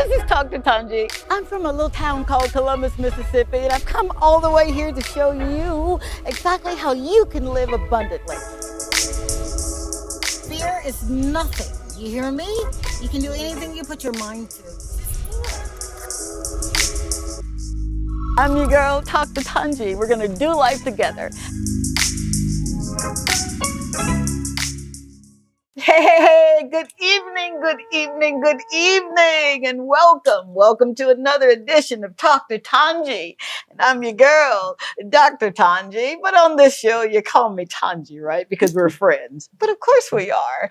this is Dr. Tanji. I'm from a little town called Columbus, Mississippi, and I've come all the way here to show you exactly how you can live abundantly. Fear is nothing. You hear me? You can do anything you put your mind to. I'm your girl, Dr. Tanji. We're gonna do life together. Hey, good evening, good evening, good evening, and welcome. Welcome to another edition of Dr. Tanji. And I'm your girl, Dr. Tanji. But on this show, you call me Tanji, right? Because we're friends. But of course we are.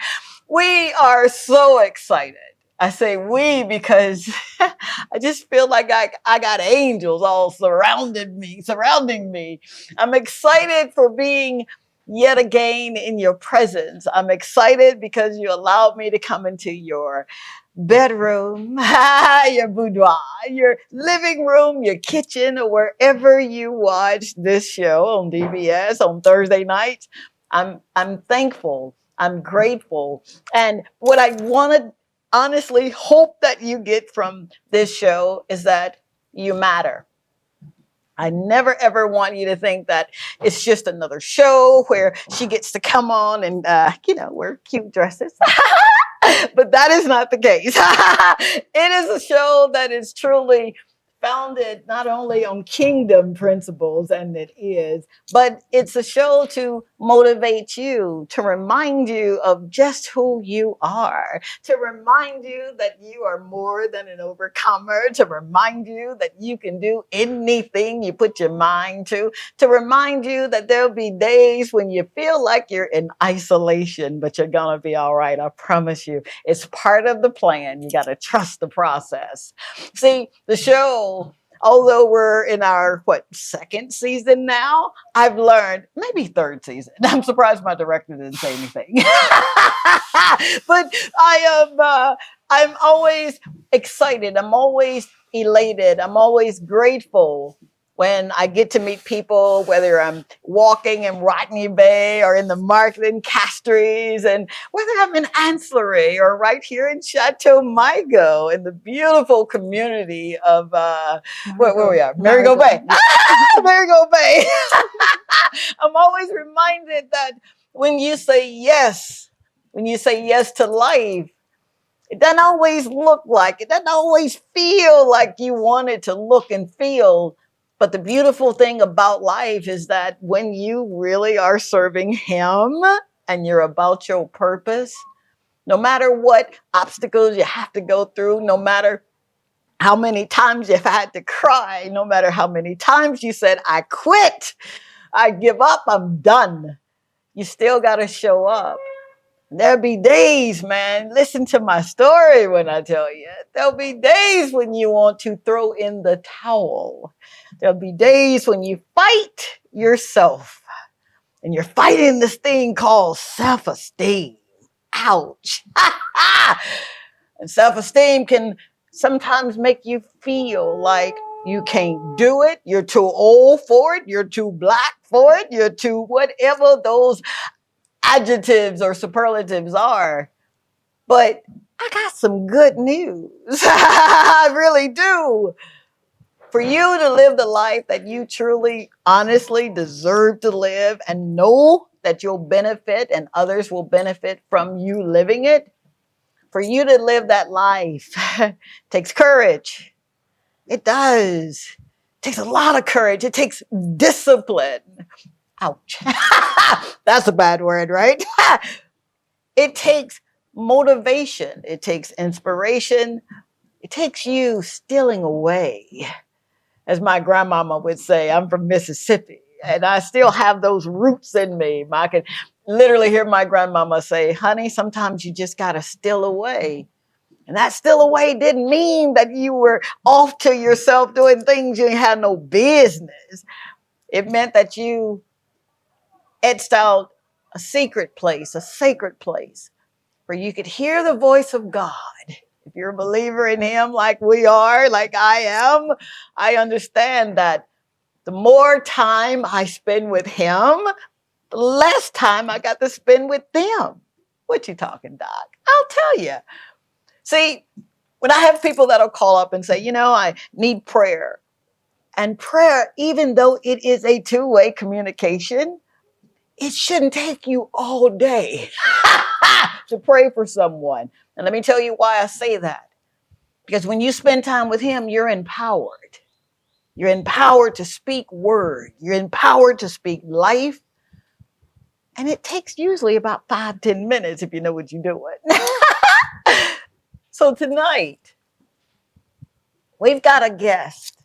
We are so excited. I say we because I just feel like I got angels all surrounding me. I'm excited for being yet again in your presence. I'm excited because you allowed me to come into your bedroom, your boudoir, your living room, your kitchen, or wherever you watch this show on DBS on Thursday nights. I'm thankful. I'm grateful. And what I want to honestly hope that you get from this show is that you matter. I never ever want you to think that it's just another show where she gets to come on and, wear cute dresses. But that is not the case. It is a show that is truly founded not only on kingdom principles, and it is, but it's a show to motivate you, to remind you of just who you are, to remind you that you are more than an overcomer, to remind you that you can do anything you put your mind to remind you that there'll be days when you feel like you're in isolation, but you're gonna be all right. I promise you. It's part of the plan. You got to trust the process. See, the show, although we're in our, second season now, I've learned, maybe third season. I'm surprised my director didn't say anything. But I'm always excited. I'm always elated. I'm always grateful when I get to meet people, whether I'm walking in Rodney Bay or in the market in Castries, and whether I'm in Ancillary or right here in Chateau Migo in the beautiful community of, where we are, Marigot Bay. Marigot Bay. I'm always reminded that when you say yes to life, it doesn't always look like, it doesn't always feel like you want it to look and feel. But the beautiful thing about life is that when you really are serving Him and you're about your purpose, no matter what obstacles you have to go through, no matter how many times you've had to cry, no matter how many times you said, I quit, I give up, I'm done, you still got to show up. There'll be days, man, listen to my story when I tell you. There'll be days when you want to throw in the towel. There'll be days when you fight yourself and you're fighting this thing called self-esteem. Ouch. And self-esteem can sometimes make you feel like you can't do it. You're too old for it. You're too black for it. You're too whatever those adjectives or superlatives are. But I got some good news. I really do. For you to live the life that you truly, honestly deserve to live and know that you'll benefit and others will benefit from you living it, for you to live that life takes courage. It does. It takes a lot of courage. It takes discipline. Ouch. That's a bad word, right? It takes motivation. It takes inspiration. It takes you stealing away. As my grandmama would say, I'm from Mississippi, and I still have those roots in me. I can literally hear my grandmama say, honey, sometimes you just got to steal away. And that still away didn't mean that you were off to yourself doing things you had no business. It meant that you etched out a secret place, a sacred place where you could hear the voice of God. If you're a believer in Him like we are, like I am, I understand that the more time I spend with Him, the less time I got to spend with them. What you talking, Doc? I'll tell you. See, But I have people that'll call up and say, I need prayer. And prayer, even though it is a two-way communication, it shouldn't take you all day to pray for someone. And let me tell you why I say that. Because when you spend time with him, you're empowered. You're empowered to speak word. You're empowered to speak life. And it takes usually about 5-10 minutes if you know what you're doing. So tonight, we've got a guest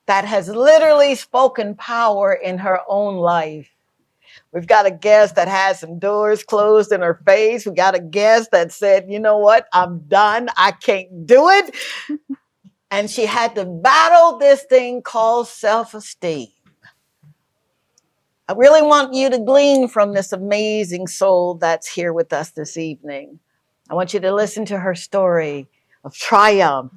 that has literally spoken power in her own life. We've got a guest that has some doors closed in her face. We got a guest that said, you know what? I'm done. I can't do it. And she had to battle this thing called self-esteem. I really want you to glean from this amazing soul that's here with us this evening. I want you to listen to her story of triumph,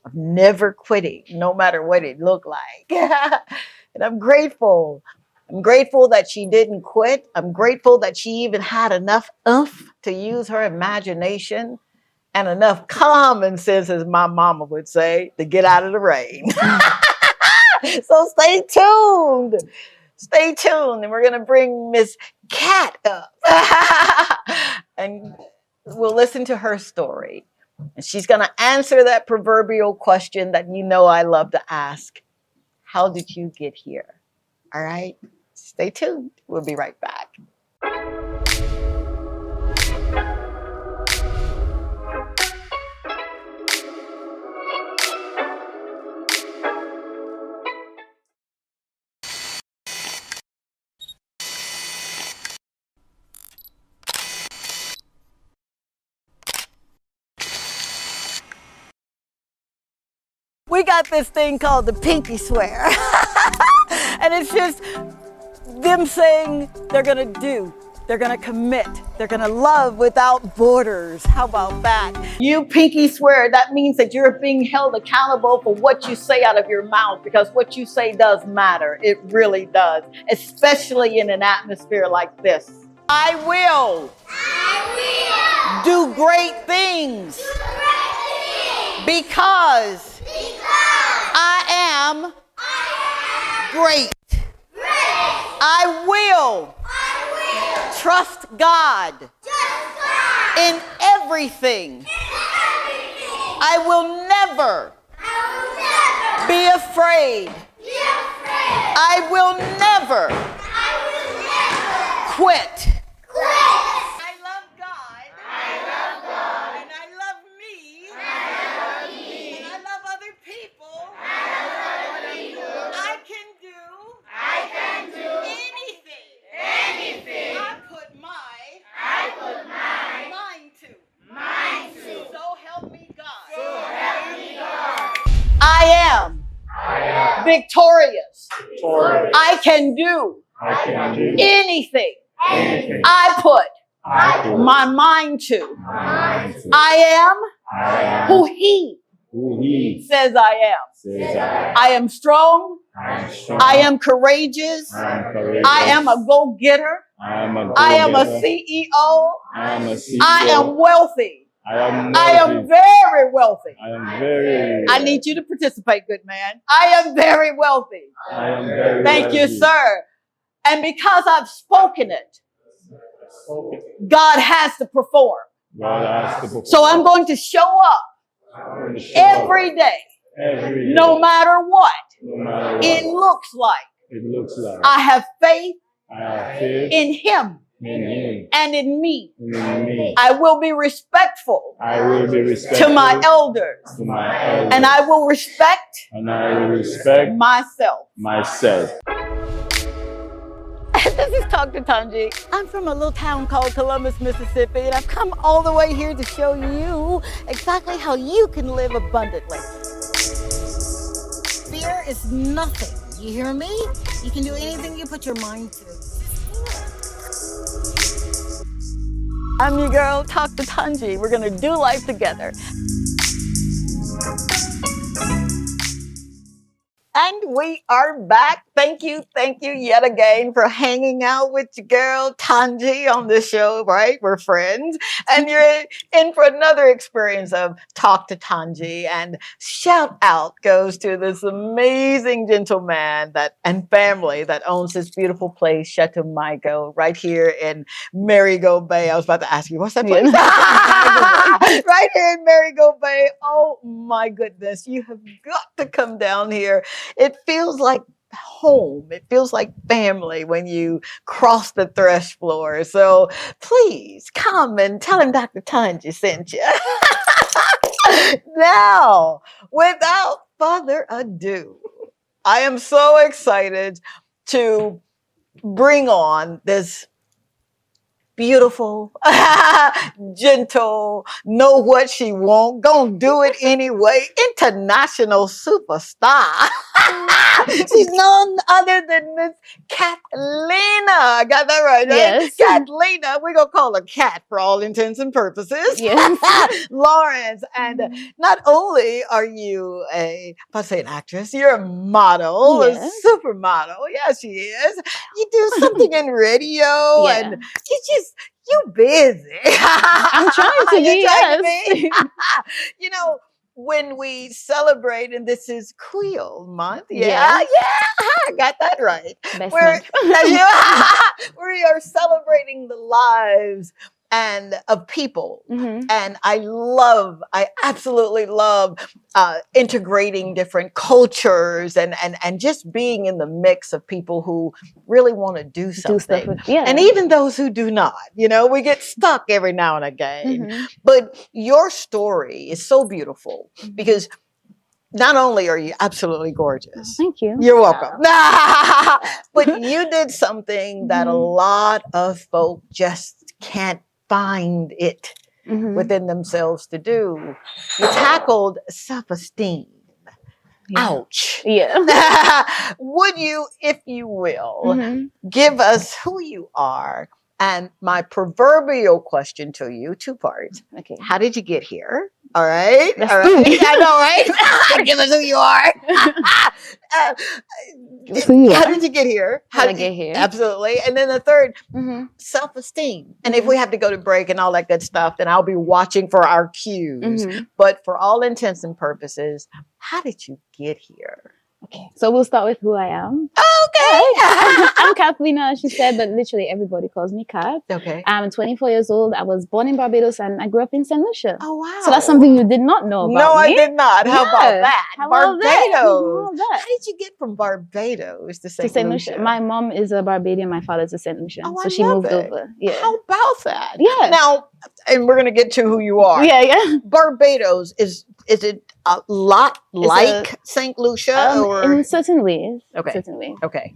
of never quitting, no matter what it looked like. And I'm grateful. I'm grateful that she didn't quit. I'm grateful that she even had enough oomph to use her imagination and enough common sense, as my mama would say, to get out of the rain. So stay tuned. Stay tuned. And we're going to bring Miss Cat up. And we'll listen to her story. And she's going to answer that proverbial question that I love to ask. How did you get here? All right? Stay tuned. We'll be right back. We got this thing called the pinky swear. And it's just them saying they're going to do, they're going to commit, they're going to love without borders. How about that? You pinky swear, that means that you're being held accountable for what you say out of your mouth, because what you say does matter. It really does, especially in an atmosphere like this. I will do great things because I am great. I will trust God in everything. I will never be afraid. I will never quit. I love God. And I love me. And I love other people. I can do anything. I put my mind to. So help me God. I am victorious. I can do anything I put my mind to. I am who He says I am. I am strong. I am courageous. I am a go-getter. I am a CEO. I am wealthy. I am very wealthy. I need you to participate, good man. I am very wealthy. Thank you, sir. And because I've spoken it, God has to perform. So I'm going to show up every day, no matter what it looks like. I have faith in Him and in me. I will be respectful to my elders, and I will respect myself. This is Dr. Tanji. I'm from a little town called Columbus, Mississippi, and I've come all the way here to show you exactly how you can live abundantly. Fear is nothing. You hear me? You can do anything you put your mind to. I'm your girl, Dr. Tanji. We're gonna do life together. And we are back. Thank you yet again for hanging out with your girl Tanji on this show, right? We're friends. And you're in for another experience of Talk to Tanji. And shout out goes to this amazing gentleman and family that owns this beautiful place, Chateau Maiko, right here in Marigot Bay. I was about to ask you, what's that place? Right here in Marigot Bay. Oh my goodness. You have got to come down here. It feels like home. It feels like family when you cross the thresh floor. So please come and tell him Dr. Tanji sent you. Now, without further ado, I am so excited to bring on this beautiful, gentle, know what she want, gonna do it anyway, international superstar. She's none other than Miss Cathlina. I got that right? Yes. Cathlina, we're gonna call her Cat for all intents and purposes. Yes. Lawrence. And not only are you an actress, you're a model, Yes. a supermodel. Yeah, she is. You do something in radio and you busy. I'm trying to be, yes. You know, when we celebrate, and this is Creole month. Yeah, I got that right. Best month. We are celebrating the lives and of people. And I absolutely love integrating different cultures and just being in the mix of people who really want to do something. And even those who do not, we get stuck every now and again. But your story is so beautiful because not only are you absolutely gorgeous. Thank you. You're welcome. But you did something that a lot of folk just can't find it within themselves to do. You tackled self-esteem. Ouch. Yeah. Would you, if you will, give us who you are? And my proverbial question to you, 2 parts. Okay. How did you get here? All right. That's all right. I know, right? Give us who you are. How did you get here? How did I get here? Absolutely. And then the third, self-esteem. And if we have to go to break and all that good stuff, then I'll be watching for our cues. But for all intents and purposes, how did you get here? Okay, so we'll start with who I am. Okay. I'm Cathlina, as she said, but literally everybody calls me Cat. Okay. I'm 24 years old. I was born in Barbados and I grew up in St. Lucia. Oh, wow. So that's something you did not know about me. No, I did not. How about that? How about Barbados. that? How did you get from Barbados to St. Lucia? My mom is a Barbadian. My father's a St. Lucian. Oh, so she moved over. Yeah. How about that? Yeah. Now, and we're going to get to who you are. Yeah. Barbados, is it a lot like St. Lucia? Or? In certain ways. Okay. Certain ways. Okay.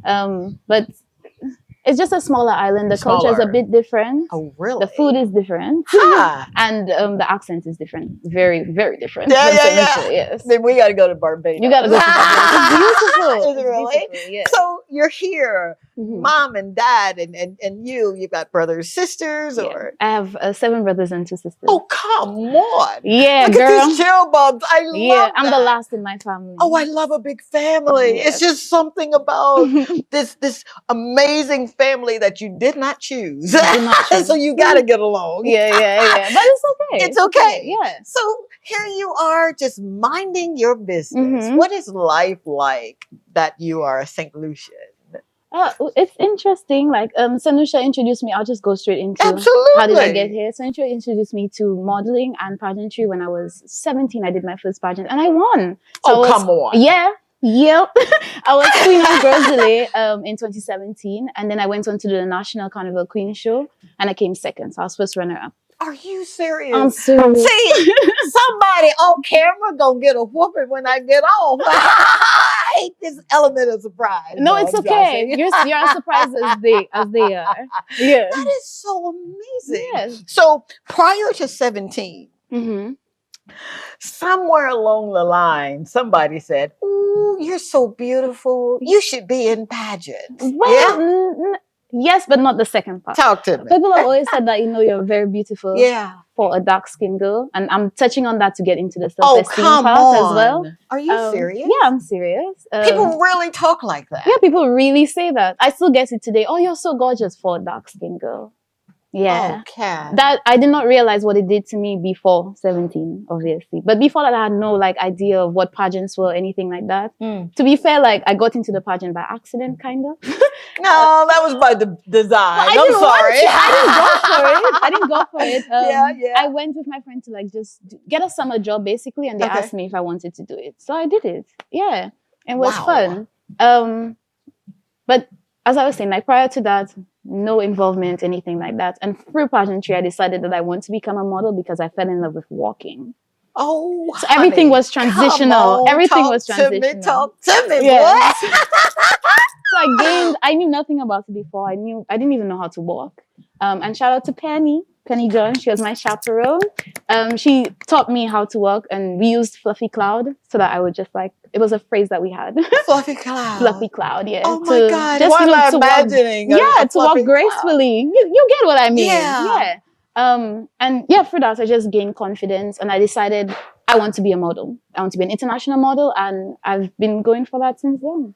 But it's just a smaller island. The culture is a bit different. Oh, really? The food is different. And the accent is different. Very, very different. Yeah. Yes. Then we got to go to Barbados. You got to go to Barbados. It's beautiful. Is it really? Yeah. So you're here, mom and dad, and you've got brothers, sisters, or? I have 7 brothers and 2 sisters. Oh, come on. Yeah, Look girl. at these chill bumps. I love I'm that. the last in my family. Oh, I love a big family. Yes. It's just something about this amazing family that you did not choose. So you got to get along. Yeah. But it's okay. It's okay. Yeah. So here you are just minding your business. What is life like that you are a St. Lucian? It's interesting. Like St. Lucia introduced me. I'll just go straight into Absolutely. How did I get here. St. Lucia introduced me to modeling and pageantry when I was 17. I did my first pageant and I won. So come on. Yeah. Yep. I was Queen of Girls Delay in 2017. And then I went on to do the National Carnival Queen Show and I came second. So I was first runner-up. Are you serious? I'm serious. See, somebody on camera gonna get a whooping when I get off. I hate this element of surprise. No, it's okay. You're as surprised as they are. Yeah. That is so amazing. Yes. So prior to 17, somewhere along the line, somebody said, "Ooh, you're so beautiful. You should be in pageants." Well, Yes, but not the second part. Talk to me. People have always said that, you're very beautiful Yeah. for a dark skinned girl. And I'm touching on that to get into the Oh, self-esteem come part on. as well. Are you serious? Yeah, I'm serious. People really talk like that. Yeah, people really say that. I still get it today. Oh, you're so gorgeous for a dark skinned girl. Yeah. Oh, Cat. That I did not realize what it did to me before 17, obviously. But before that, I had no idea of what pageants were, anything like that. To be fair, I got into the pageant by accident, kind of. No, that was by the design. I I'm sorry. I didn't go for it. Yeah. I went with my friend to just get a summer job, basically, and they asked me if I wanted to do it. So I did it. Yeah. It was fun. But as I was saying, prior to that, no involvement, anything like that. And through pageantry, I decided that I want to become a model because I fell in love with walking. Oh, so everything was transitional. Everything was transitional. Talk to me, yeah. So I knew nothing about it before. I didn't even know how to walk. And shout out to Penny John. She was my chaperone. She taught me how to walk, and we used fluffy cloud so that I would just it was a phrase that we had. Fluffy cloud. Fluffy cloud, yeah. Oh my God. Just, why am I imagining to walk gracefully. You get what I mean. Yeah. And yeah, through that, I just gained confidence, and I decided I want to be a model. I want to be an international model, and I've been going for that since then.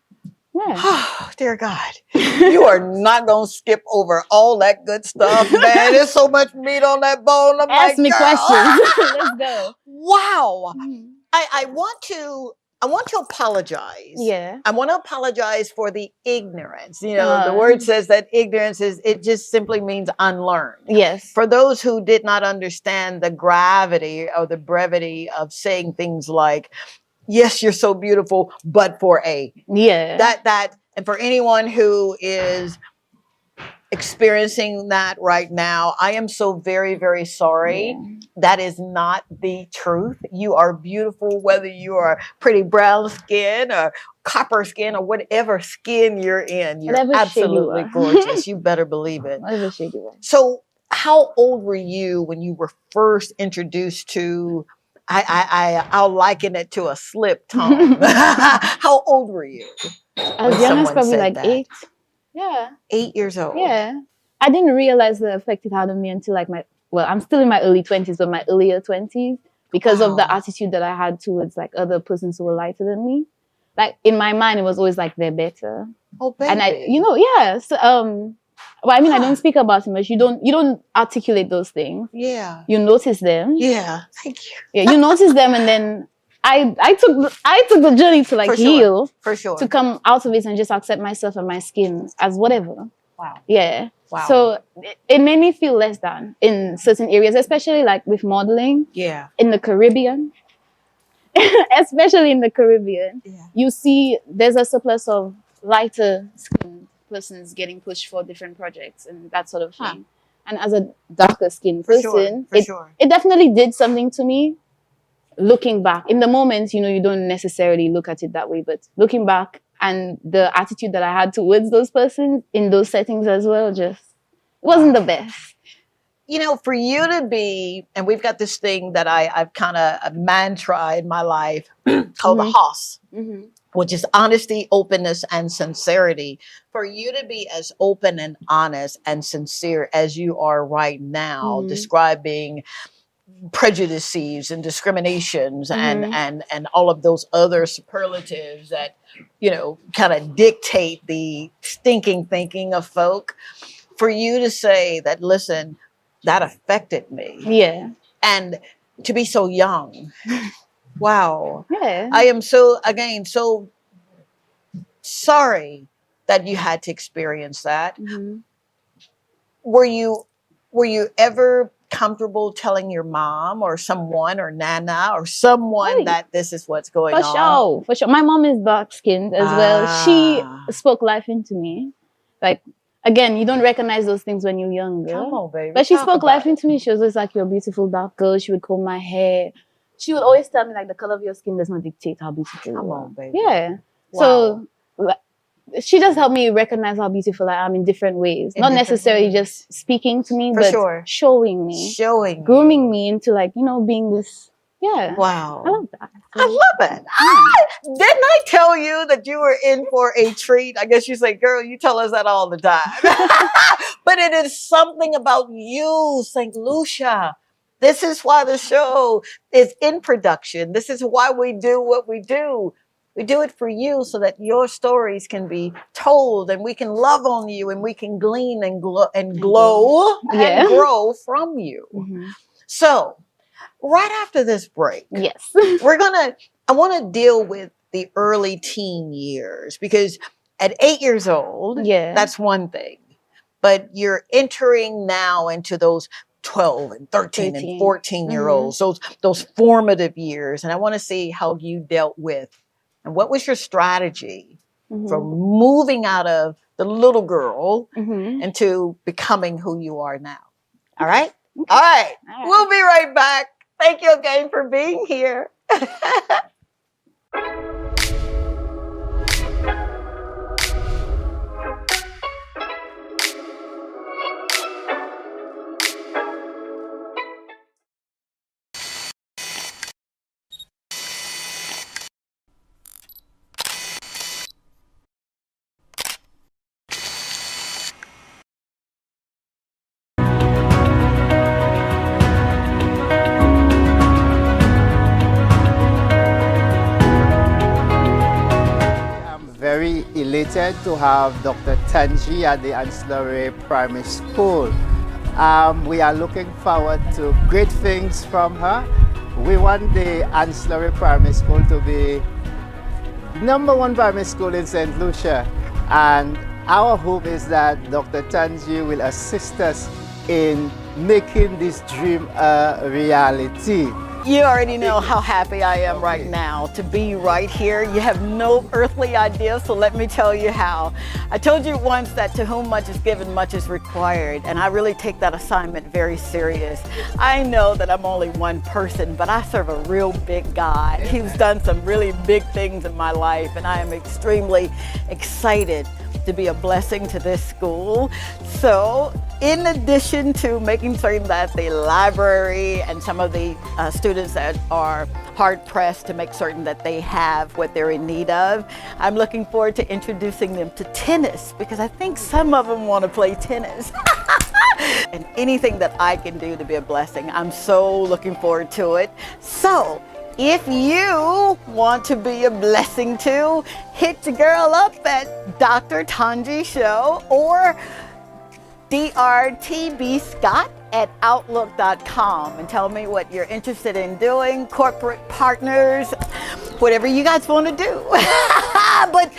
Yeah. Oh, dear God. You are not going to skip over all that good stuff, man. There's so much meat on that bone. Ask me questions. Let's go. Wow. Mm-hmm. I want to apologize. Yeah. I want to apologize for the ignorance. The word says that ignorance it just simply means unlearned. Yes. For those who did not understand the gravity or the brevity of saying things like, yes, you're so beautiful, but for a. Yeah. That, and for anyone who is experiencing that right now, I am so very, very sorry. Yeah. That is not the truth. You are beautiful, whether you are pretty brown skin or copper skin or whatever skin you're in. You're absolutely gorgeous. You better believe it. Whatever shade you are. So how old were you when you were first introduced to, I'll liken it to a slip tongue. How old were you? I was young as probably 8. Yeah. 8 years old. Yeah. I didn't realize the effect it had on me until I'm still in my early 20s, but my earlier 20s, because of the attitude that I had towards other persons who were lighter than me. In my mind, it was always they're better. Oh, baby. And yeah. So, I don't speak about it much. You don't articulate those things. Yeah. You notice them. Yeah. Thank you. Yeah, you notice them, and then I took the journey to heal. For sure. To come out of it and just accept myself and my skin as whatever. Wow. Yeah. Wow. So it made me feel less than in certain areas, especially with modeling. Yeah. In the Caribbean. Especially in the Caribbean. Yeah. You see there's a surplus of lighter skinned persons getting pushed for different projects and that sort of thing. And as a darker skinned person, it definitely did something to me. Looking back, in the moment, you don't necessarily look at it that way, but looking back and the attitude that I had towards those persons in those settings as well, just wasn't the best. For you to be, and we've got this thing that I've kind of a mantra in my life called the HOS, which is honesty, openness, and sincerity. For you to be as open and honest and sincere as you are right now, describing prejudices and discriminations and all of those other superlatives that kind of dictate the stinking thinking of folk, for you to say that, listen, that affected me, and to be so young. Wow. Yeah. I am so sorry that you had to experience that. Were you ever comfortable telling your mom or someone or Nana or someone that this is what's going on? For sure. My mom is dark skinned as well. She spoke life into me. Again, you don't recognize those things when you're younger. Come on, baby. But she spoke life into me. She was always you're a beautiful dark girl. She would comb my hair. She would always tell me the color of your skin does not dictate how beautiful you are. Come on, baby. Yeah. Wow. So she just helped me recognize how beautiful I am in different ways. Not necessarily just speaking to me, but showing me. Grooming me into being this, Yeah. Wow. I love that. I love it. Didn't I tell you that you were in for a treat? I guess you say, girl, you tell us that all the time. But it is something about you, St. Lucia. This is why the show is in production. This is why we do what we do. We do it for you so that your stories can be told and we can love on you and we can glean and glow and grow from you. Mm-hmm. So, right after this break, yes, I want to deal with the early teen years because at 8 years old, that's one thing. But you're entering now into those 12 and 13 and 14-year-olds, those formative years. And I want to see how you dealt with and what was your strategy for moving out of the little girl into becoming who you are now. All right? All right. We'll be right back. Thank you again for being here. Very elated to have Dr. Tanji at the Ancillary Primary School. We are looking forward to great things from her. We want the Ancillary Primary School to be #1 primary school in St. Lucia, and our hope is that Dr. Tanji will assist us in making this dream a reality. You already know how happy I am right now to be right here. You have no earthly idea, so let me tell you how. I told you once that to whom much is given, much is required, and I really take that assignment very serious. I know that I'm only one person, but I serve a real big God. He's done some really big things in my life, and I am extremely excited to be a blessing to this school. So, in addition to making certain that the library and some of the students that are hard pressed to make certain that they have what they're in need of, I'm looking forward to introducing them to tennis because I think some of them want to play tennis. And anything that I can do to be a blessing, I'm so looking forward to it. So, if you want to be a blessing too, hit your girl up at Dr. Tanji Show or drtbscott@outlook.com and tell me what you're interested in doing, corporate partners, whatever you guys want to do. But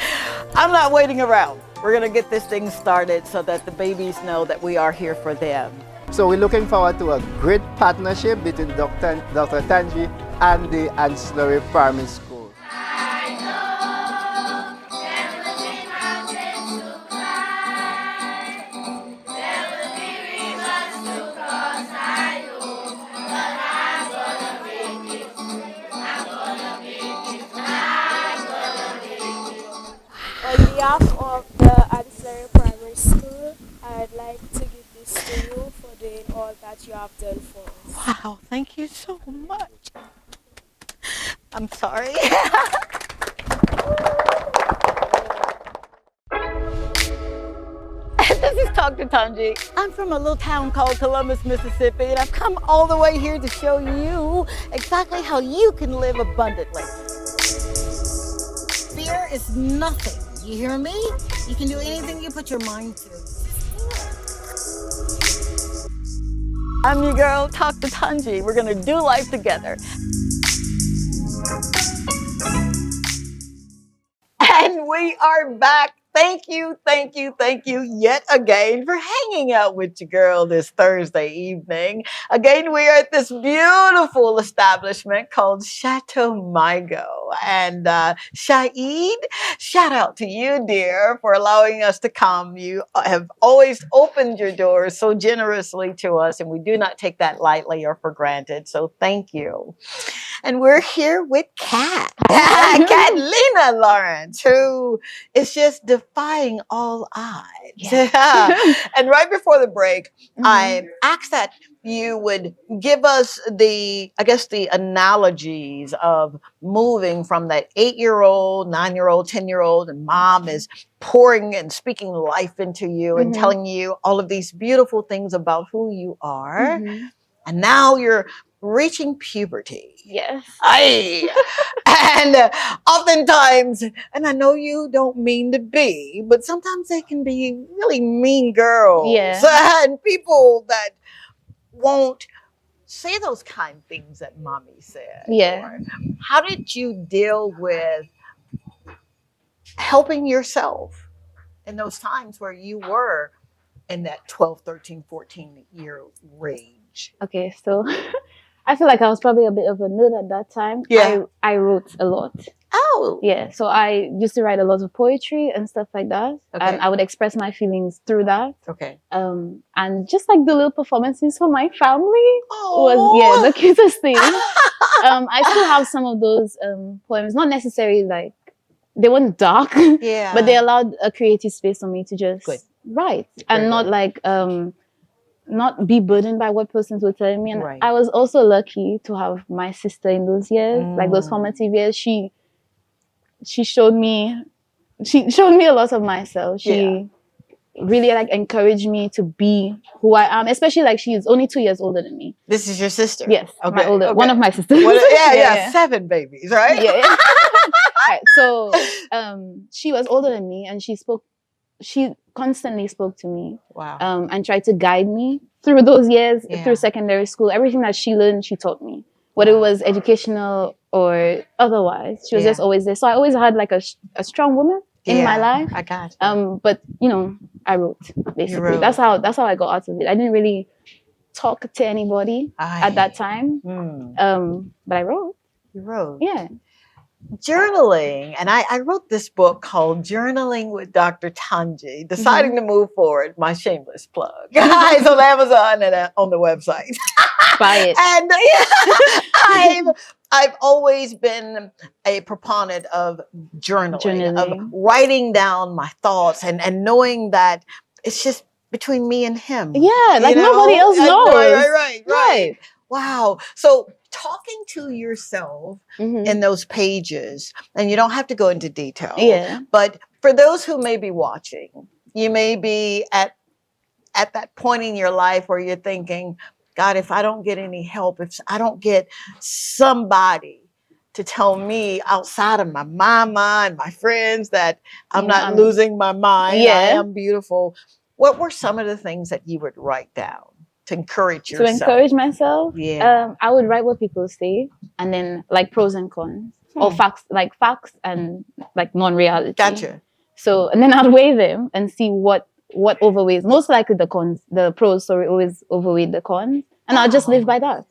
I'm not waiting around. We're going to get this thing started so that the babies know that we are here for them. So we're looking forward to a great partnership between Dr. Tanji and the Ancillary Primary School. On behalf of the Ancillary Primary School, I'd like to give this to you for doing all that you have done for us. Wow, thank you so much. I'm sorry. This is Dr. Tanji. I'm from a little town called Columbus, Mississippi, and I've come all the way here to show you exactly how you can live abundantly. Fear is nothing. You hear me? You can do anything you put your mind to. I'm your girl, Dr. Tanji. We're gonna do life together. And we are back. Thank you yet again for hanging out with your girl this Thursday evening. Again, we are at this beautiful establishment called Chateau Mygo. And Shaeed, shout out to you, dear, for allowing us to come. You have always opened your doors so generously to us, and we do not take that lightly or for granted. So thank you. And we're here with Cathlina Lawrence, who is just defying all odds. Yeah. And right before the break, I asked that you would give us the analogies of moving from that 8-year-old, 9-year-old, 10-year-old, and mom is pouring and speaking life into you and telling you all of these beautiful things about who you are. And now you're reaching puberty. Yes. And oftentimes, and I know you don't mean to be, but sometimes they can be really mean girls. Yeah. And people that won't say those kind of things that mommy said. Yeah. How did you deal with helping yourself in those times where you were in that 12, 13, 14-year range? Okay, so I feel like I was probably a bit of a nerd at that time. Yeah. I wrote a lot. Oh. Yeah, so I used to write a lot of poetry and stuff like that. Okay. And I would express my feelings through that. Okay. And just like the little performances for my family was the cutest thing. I still have some of those poems, not necessarily like, they weren't dark, but they allowed a creative space for me to just write and not like, not be burdened by what persons were telling me. And I was also lucky to have my sister in those years, like those formative years. She showed me a lot of myself. She really like encouraged me to be who I am, especially like she is only 2 years older than me. This is your sister? Yes, my older, one of my sisters. Yeah, 7 babies, right? Yeah. Right, so she was older than me, and she constantly spoke to me. Wow. And tried to guide me through those years, through secondary school. Everything that she learned, she taught me, whether it was educational or otherwise. She was just always there. So I always had like a strong woman in my life. I got you. But you know, I wrote basically. That's how I got out of it. I didn't really talk to anybody at that time. But I wrote. You wrote. Yeah. Journaling, and I wrote this book called Journaling with Dr. Tanji, deciding to move forward, my shameless plug. It's on Amazon and on the website. Buy it. And I've always been a proponent of journaling, of writing down my thoughts and knowing that it's just between me and him. Yeah, like nobody else knows. Right. Wow. So talking to yourself in those pages, and you don't have to go into detail. Yeah. But for those who may be watching, you may be at that point in your life where you're thinking, God, if I don't get any help, if I don't get somebody to tell me outside of my mama and my friends that I'm not losing my mind, I am beautiful. What were some of the things that you would write down to encourage yourself? To encourage myself? Yeah. I would write what people say, and then like pros and cons, or facts and like non-reality. Gotcha. So, and then I'd weigh them and see what overweighs. Most likely the cons, the pros, always overweigh the cons. And I'll just live by that.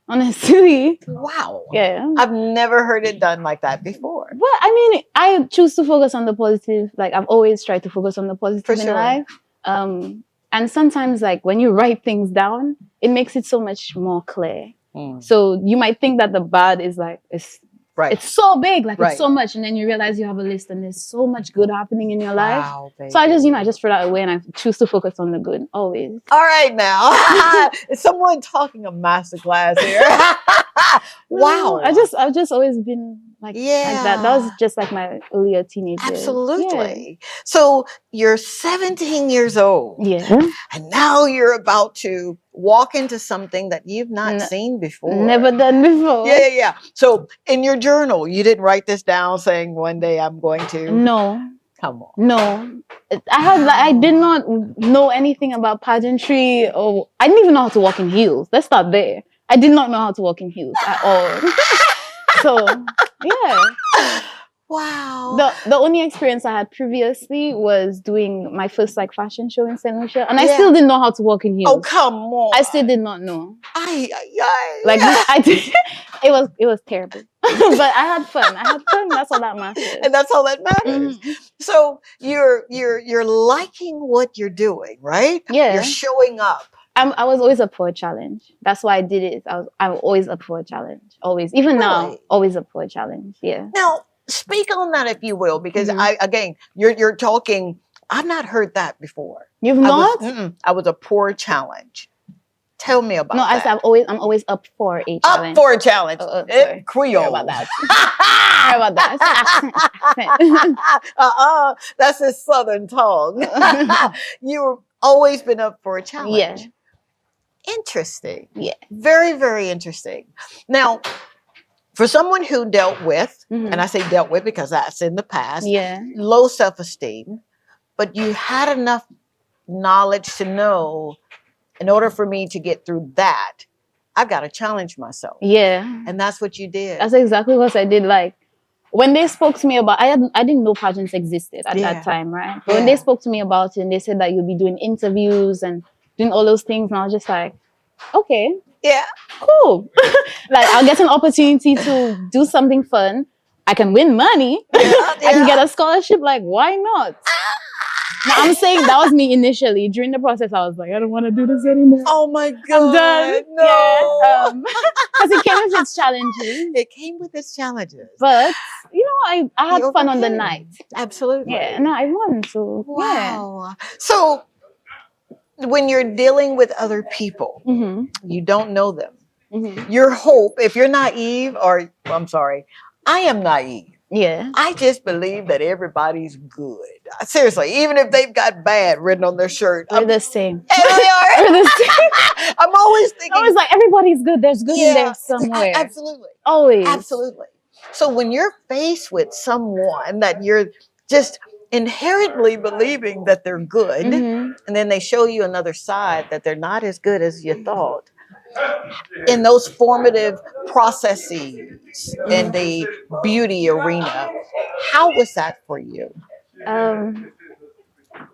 Honestly. Wow. Yeah. I've never heard it done like that before. Well, I mean, I choose to focus on the positive. Like I've always tried to focus on the positive in life. And sometimes like when you write things down, it makes it so much more clear. So you might think that the bad is like, it's so big, like it's so much, and then you realize you have a list and there's so much good happening in your life. Wow, so I just throw that away and I choose to focus on the good always. All right, now is someone talking a masterclass here? Wow. I've just always been like that. That was just like my earlier teenage years. Absolutely. Yeah. So you're 17 years old. Yeah. And now you're about to walk into something that you've not seen before. Never done before. Yeah. So in your journal, you didn't write this down saying one day I'm going to. No. Come on. No. I did not know anything about pageantry, or I didn't even know how to walk in heels. Let's start there. I did not know how to walk in heels at all. So, yeah. Wow. The only experience I had previously was doing my first like fashion show in St. Lucia, and I still didn't know how to walk in heels. Oh, come on. I still did not know. Like I did. It was terrible. But I had fun. That's all that matters. And that's all that matters. So you're liking what you're doing, right? Yeah. You're showing up I was always up for a challenge. That's why I did it. I'm always up for a challenge. Always. Even now, always up for a challenge. Yeah. Now, speak on that if you will, because you're talking. I've not heard that before. You've not? I was a poor challenge. Tell me about that. No, I said I'm always up for a challenge. Up for a challenge. Creole. Sorry about that. Sorry about that. That's a southern tongue. You've always been up for a challenge. Yeah. Interesting. Yeah. Very, very interesting. Now, for someone who dealt with, and I say dealt with because that's in the past, low self-esteem, but you had enough knowledge to know, in order for me to get through that, I've got to challenge myself. Yeah. And that's what you did. That's exactly what I did. Like, when they spoke to me about, I didn't know pageants existed at that time, right? But when they spoke to me about it and they said that you'll be doing interviews and doing all those things, and I was just like, okay. Yeah. Cool. Like, I'll get an opportunity to do something fun. I can win money. I can get a scholarship. Like, why not? Now, I'm saying that was me initially. During the process, I was like, I don't want to do this anymore. Oh my God. I'm done. No. Because it came with its challenges. It came with its challenges. But, you know, I had fun on the night. Absolutely. Yeah, and I won. So, wow. Yeah. So, when you're dealing with other people, you don't know them. Your hope, if you're naive, or I'm sorry, I am naive. Yeah. I just believe that everybody's good. Seriously, even if they've got bad written on their shirt. We're the same. And they are. We're the same. I'm always thinking. I was like, everybody's good. There's good in there somewhere. Absolutely. Always. Absolutely. So when you're faced with someone that you're just inherently believing that they're good, and then they show you another side that they're not as good as you thought, in those formative processes in the beauty arena, how was that for you?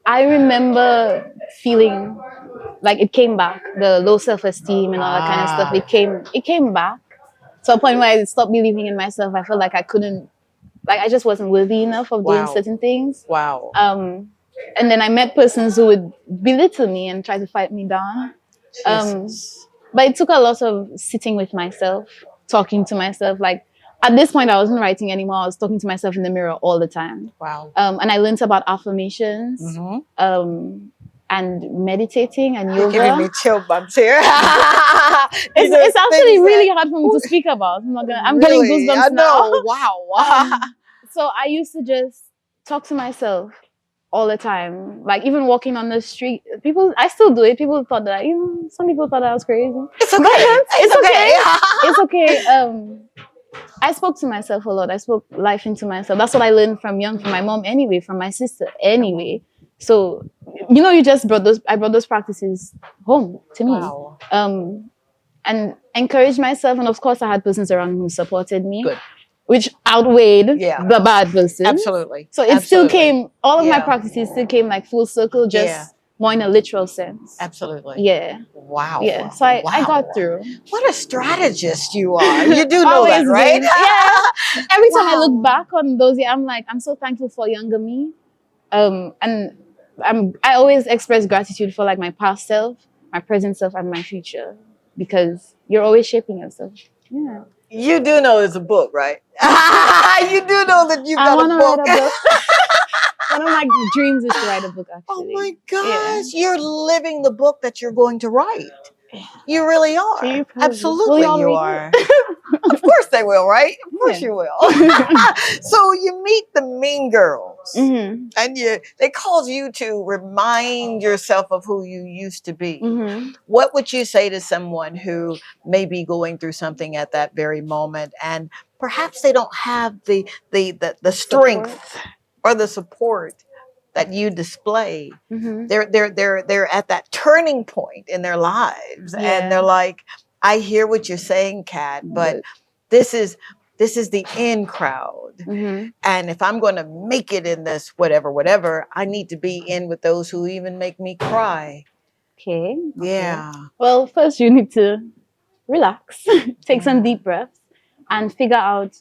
I remember feeling like it came back, the low self-esteem and all that kind of stuff. It came back to a point where I stopped believing in myself. I felt like I couldn't, like I just wasn't worthy enough of doing certain things. Wow. And then I met persons who would belittle me and try to fight me down. But it took a lot of sitting with myself, talking to myself. Like, at this point, I wasn't writing anymore. I was talking to myself in the mirror all the time. Wow. And I learned about affirmations, and meditating and yoga. You're giving me chill bumps here. It's actually really hard for me to speak about. I'm getting goosebumps now. Wow. So I used to just talk to myself all the time. Like, even walking on the street, I still do it. People thought that, some people thought I was crazy. It's okay. It's okay. I spoke to myself a lot. I spoke life into myself. That's what I learned from my mom anyway, from my sister anyway. So, I brought those practices home to me. Wow. And encouraged myself. And of course, I had persons around who supported me. Good. Which outweighed the bad person. Absolutely. So it still came, all of my practices still came like full circle, just more in a literal sense. Absolutely. Yeah. Wow. Yeah. So I got through. What a strategist you are. You do know that, right? Yeah. Every time I look back on those years, I'm like, I'm so thankful for younger me. And I always express gratitude for like my past self, my present self, and my future, because you're always shaping yourself. Yeah. You do know it's a book, right? You do know that you've got a book. Write a book. One of my dreams is to write a book, actually. Oh my gosh, you're living the book that you're going to write. You really are. Absolutely, you are. Of course they will, right? Of course you will. So you meet the mean girls, and they cause you to remind yourself of who you used to be. What would you say to someone who may be going through something at that very moment, and perhaps they don't have the strength or the support that you display? They're at that turning point in their lives, and they're like, I hear what you're saying, Kat, but this is the in crowd. And if I'm going to make it in this whatever, I need to be in with those who even make me cry. Okay. Yeah. Well, first you need to relax, take some deep breaths, and figure out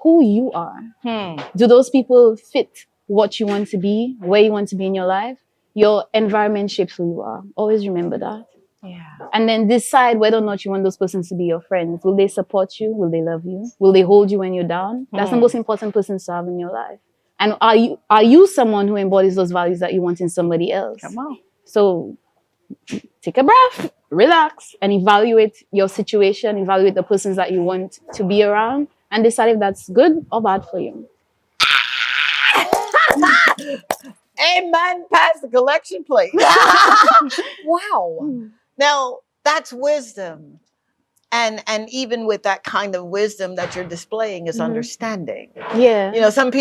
who you are. Do those people fit what you want to be, where you want to be in your life? Your environment shapes who you are. Always remember that. Yeah. And then decide whether or not you want those persons to be your friends. Will they support you? Will they love you? Will they hold you when you're down? That's the most important persons to have in your life. And are you someone who embodies those values that you want in somebody else? Come on. So take a breath, relax, and evaluate your situation, evaluate the persons that you want to be around, and decide if that's good or bad for you. Amen. Pass the collection plate. Wow. Now, that's wisdom. And even with that kind of wisdom that you're displaying is understanding. Yeah. You know, some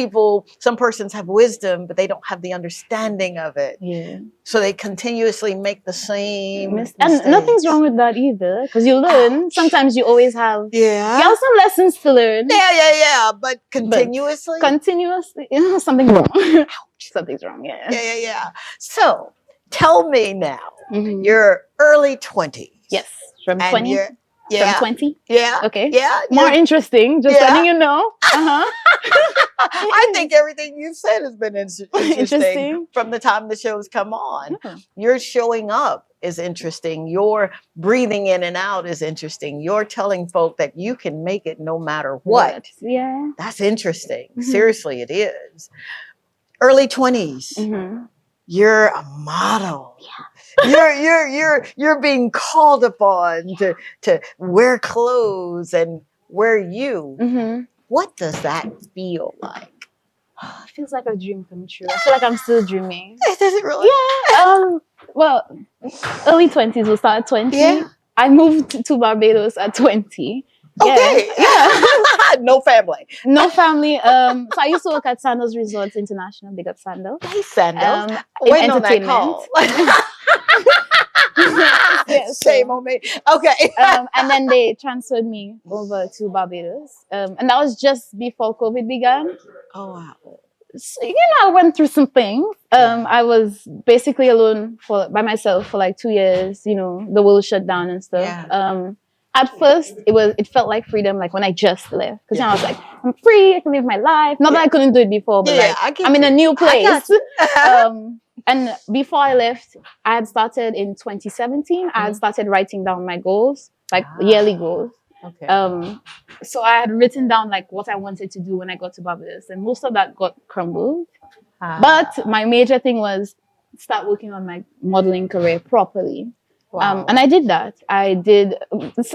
persons have wisdom, but they don't have the understanding of it. Yeah. So they continuously make the same mistakes. And nothing's wrong with that either, because you learn. Sometimes you always have you have some lessons to learn. Yeah. But continuously? Something's wrong. Something's wrong, Yeah. So tell me now, your early 20s. Yes, from 20. From 20? Yeah. Okay. Yeah. More interesting, just letting you know. I think everything you've said has been interesting from the time the show's come on. Your showing up is interesting. Your breathing in and out is interesting. You're telling folk that you can make it no matter what. Yeah. That's interesting. Seriously, it is. Early 20s. You're a model. You're being called upon to wear clothes and wear you. What does that feel like? It feels like a dream come true. I feel like I'm still dreaming. Does it really? Yeah. Well, early 20s. We'll start at 20. Yeah. I moved to Barbados at 20. Okay. Yeah. No family. No family. So I used to work at Sandals Resorts International. Big up Sandals. Hey, Sandals. In entertainment. Shame on me. Okay. And then they transferred me over to Barbados. And that was just before COVID began. Oh, wow. So, I went through some things. I was basically alone by myself for like 2 years. The world shut down and stuff. Yeah. At first, it felt like freedom, like when I just left. Because I was like, I'm free, I can live my life. Not that I couldn't do it before, but I'm in a new place. And before I left, I had started in 2017. I had started writing down my goals, like yearly goals. Okay. So I had written down like what I wanted to do when I got to Barbados, and most of that got crumbled. But my major thing was start working on my modeling career properly. Wow. And I did that. I did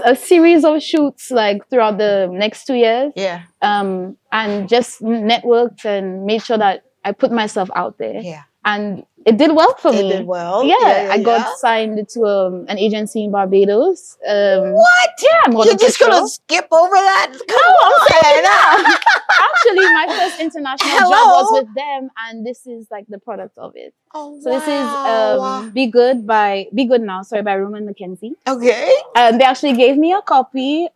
a series of shoots like throughout the next 2 years. Yeah. And just networked and made sure that I put myself out there. Yeah. And it did well for me. It did well. Yeah, I got signed to an agency in Barbados. What? Yeah, you're just gonna skip over that? I'm saying that. Actually, my first international job was with them, and this is like the product of it. Oh, so this is Be Good Now, by Roman McKenzie. Okay. They actually gave me a copy.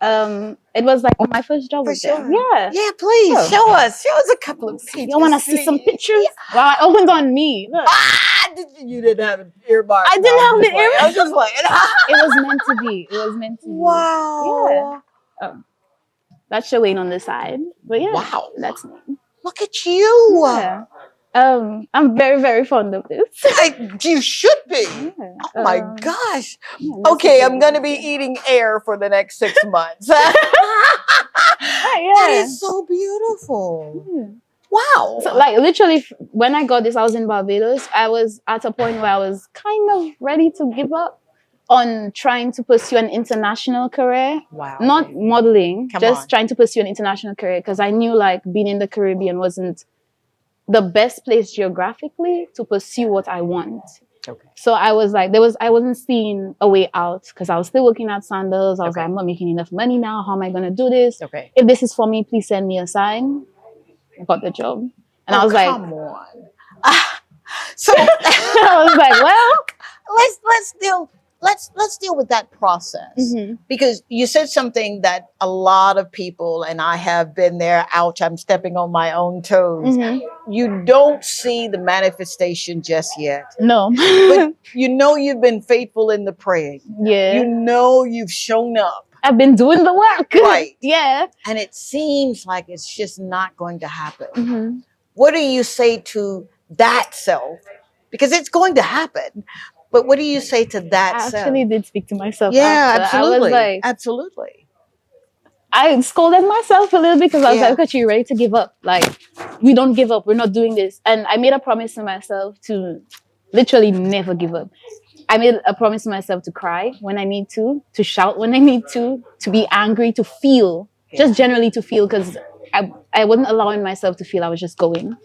It was like my first job with them. Yeah. Yeah, please show us a couple of pictures. You want to see some pictures? Yeah. Wow, it opened on me. Look. You didn't have an earmark. I didn't have the earmark. I was just like, it was meant to be. It was meant to be. Wow. Yeah. That's showing on the side. But yeah. Wow. That's me. Look at you. Yeah. I'm very, very fond of this. You should be. Yeah. Oh my gosh. Yeah, okay, I'm gonna be eating air for the next 6 months. That is so beautiful. Yeah. Wow. So like literally when I got this, I was in Barbados. I was at a point where I was kind of ready to give up on trying to pursue an international career. Wow. Not modeling, trying to pursue an international career because I knew like being in the Caribbean wasn't the best place geographically to pursue what I want. Okay. So I was like, I wasn't seeing a way out because I was still working at Sandals. I was like, I'm not making enough money now. How am I going to do this? Okay. If this is for me, please send me a sign. I got the job. And I was like, come on. So I was like, well, let's deal with that process because you said something that a lot of people, and I have been there. Ouch! I'm stepping on my own toes. You don't see the manifestation just yet. No, but you've been faithful in the praying. Yeah, you've shown up. I've been doing the work. Right. Yeah. And it seems like it's just not going to happen. What do you say to that self? Because it's going to happen. But what do you say to that? I actually did speak to myself Yeah, after. absolutely. I was like, absolutely. I scolded myself a little bit because I was like, okay, you're ready to give up. Like, we don't give up. We're not doing this. And I made a promise to myself to literally never give up. I made a promise to myself to cry when I need to shout when I need to be angry, to feel, just generally to feel, because I wasn't allowing myself to feel. I was just going.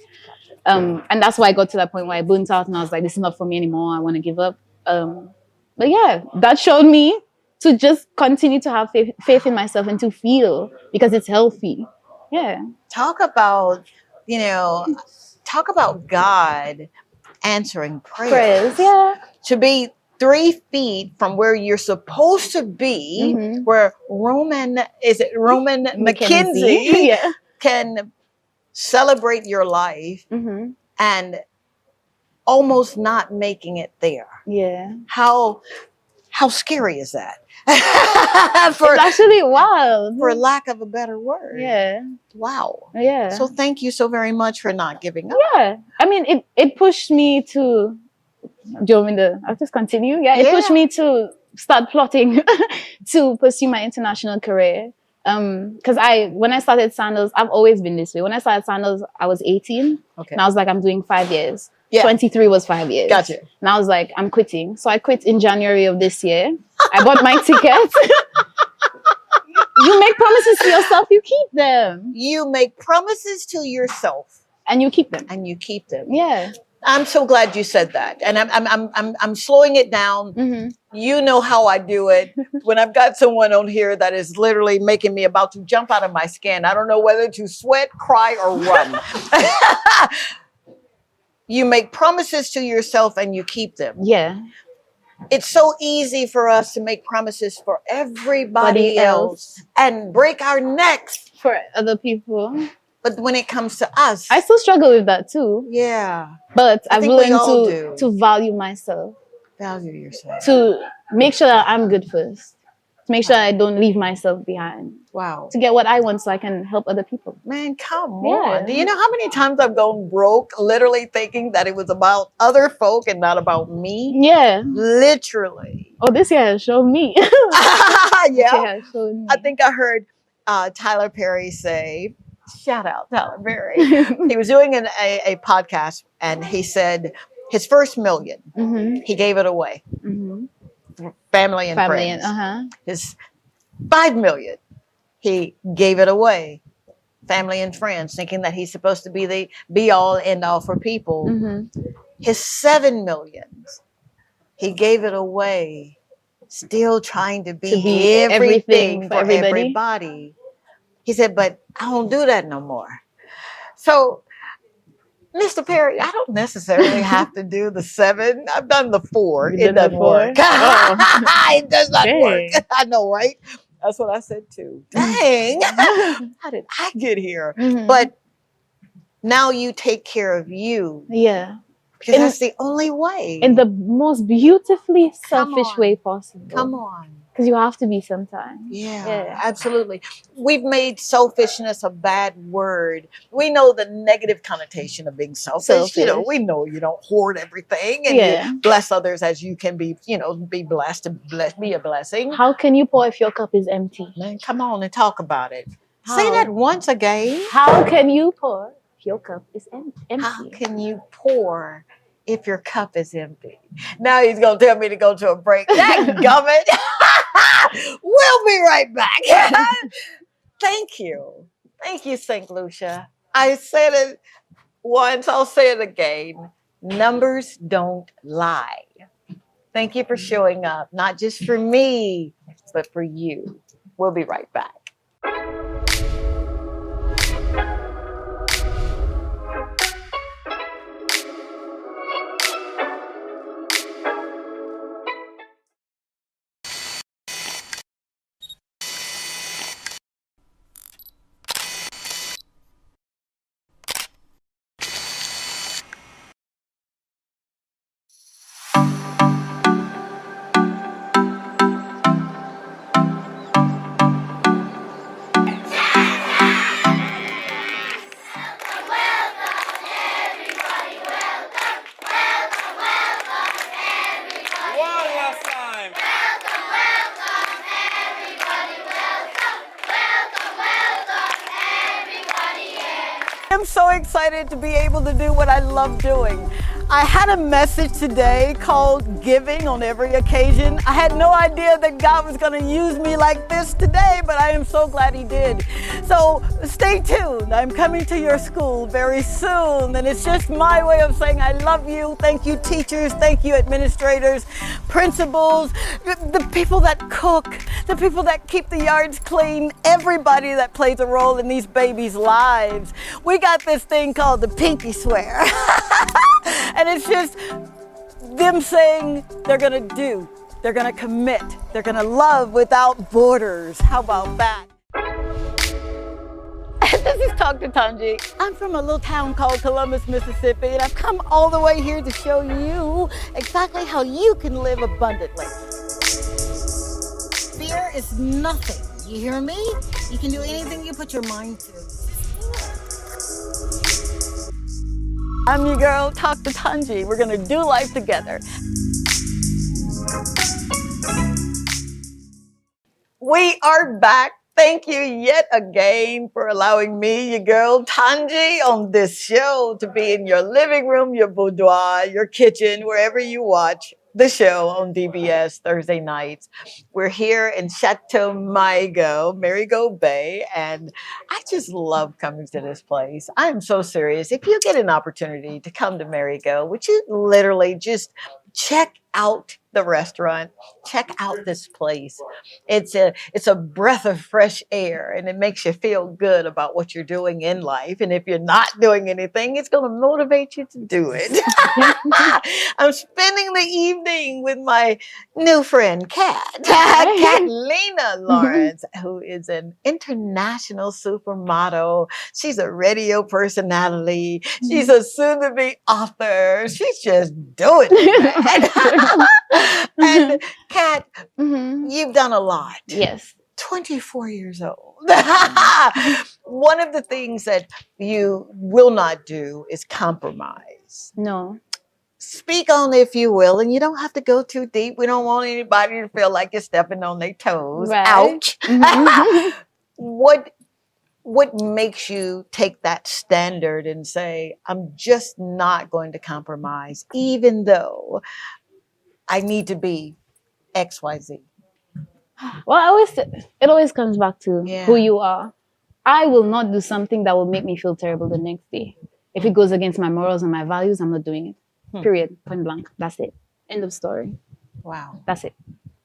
And that's why I got to that point where I burnt out and I was like, this is not for me anymore. I want to give up. But yeah, that showed me to just continue to have faith in myself and to feel, because it's healthy. Yeah. Talk about, talk about God answering prayers. Yeah. To be 3 feet from where you're supposed to be, where Roman McKenzie yeah. can celebrate your life and almost not making it there. Yeah. How scary is that? It's actually wild. For lack of a better word. Yeah. Wow. Yeah. So thank you so very much for not giving up. Yeah. I mean, it pushed me to, do you want me to, I'll just continue? Yeah. It pushed me to start plotting to pursue my international career. Because when I started Sandals, I've always been this way. When I started Sandals, I was 18. Okay. And I was like, I'm doing 5 years. Yeah. 23 was 5 years. Gotcha. And I was like, I'm quitting. So I quit in January of this year. I bought my ticket. You make promises to yourself, you keep them. You make promises to yourself. And you keep them. And you keep them. Yeah. I'm so glad you said that. And I'm slowing it down. You know how I do it. When I've got someone on here that is literally making me about to jump out of my skin, I don't know whether to sweat, cry, or run. You make promises to yourself and you keep them. Yeah. It's so easy for us to make promises for everybody else and break our necks for other people. But when it comes to us, I still struggle with that too. Yeah. But I'm willing to value myself. Value yourself. To make sure that I'm good first. To make sure I don't leave myself behind. Wow. To get what I want so I can help other people. Man, come on. Do you know how many times I've gone broke literally thinking that it was about other folk and not about me? Yeah. Literally. Oh, this year has shown me. Yeah. Shown me. I think I heard Tyler Perry say, shout out Tyler Perry. He was doing a podcast and he said his first $1 million, he gave it away. Family and friends. His $5 million, he gave it away. Family and friends, thinking that he's supposed to be the be all end all for people. His $7 million, he gave it away, still trying to be everything for everybody. He said, but I don't do that no more. So, Mr. Perry, I don't necessarily have to do the 7. I've done the 4. It doesn't work. It does not work. I know, right? That's what I said too. Dang. How did I get here? But now you take care of you. Yeah. Because that's the only way. In the most beautifully selfish way possible. Come on. Because you have to be sometimes. Yeah, absolutely. We've made selfishness a bad word. We know the negative connotation of being selfish. You know, we know you don't hoard everything and you bless others as you can be, be blessed to be a blessing. How can you pour if your cup is empty? Man, come on and talk about it. Say that once again. How can you pour if your cup is empty? How can you pour if your cup is empty? Now he's going to tell me to go to a break. That gummit. We'll be right back. Thank you. Thank you, St. Lucia. I said it once, I'll say it again. Numbers don't lie. Thank you for showing up, not just for me, but for you. We'll be right back. am so excited to be able to do what I love doing. I had a message today called Giving on Every Occasion. I had no idea that God was going to use me like this today, but I am so glad He did. So stay tuned. I'm coming to your school very soon, and it's just my way of saying I love you. Thank you, teachers. Thank you, administrators, principals, the people that cook, the people that keep the yards clean, everybody that plays a role in these babies' lives. We got this thing called the pinky swear. And it's just them saying they're gonna do, they're gonna commit, they're gonna love without borders. How about that? This is Dr. Tanji. I'm from a little town called Columbus, Mississippi, and I've come all the way here to show you exactly how you can live abundantly. Fear is nothing. You hear me? You can do anything you put your mind to. I'm your girl, Dr. Tanji. We're gonna do life together. We are back. Thank you yet again for allowing me, your girl Tanji, on this show to be in your living room, your boudoir, your kitchen, wherever you watch the show on DBS Thursday nights. We're here in Chateau Marigot Bay, and I just love coming to this place. I am so serious. If you get an opportunity to come to Marigot, would you literally just check out the restaurant, check out this place. It's a breath of fresh air, and it makes you feel good about what you're doing in life. And if you're not doing anything, it's going to motivate you to do it. I'm spending the evening with my new friend, Cathlina Lawrence, who is an international supermodel. She's a radio personality. She's a soon-to-be author. She's just doing it, man. And Kat, you've done a lot. Yes. 24 years old. One of the things that you will not do is compromise. No. Speak on, if you will, and you don't have to go too deep. We don't want anybody to feel like you're stepping on their toes. Right. Ouch. What makes you take that standard and say, I'm just not going to compromise, even though I need to be XYZ? Well, it always comes back to who you are. I will not do something that will make me feel terrible the next day. If it goes against my morals and my values, I'm not doing it. Period. Point blank. That's it. End of story. Wow. That's it.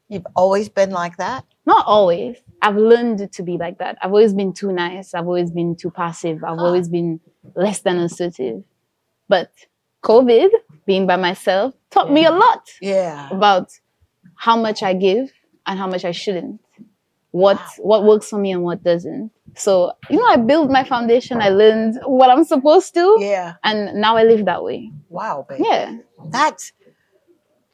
You've always been like that? Not always. I've learned to be like that. I've always been too nice. I've always been too passive. I've always been less than assertive. But COVID, being by myself, taught me a lot about how much I give and how much I shouldn't. What works for me and what doesn't. So, I built my foundation. I learned what I'm supposed to. Yeah. And now I live that way. Wow, baby. Yeah. That's,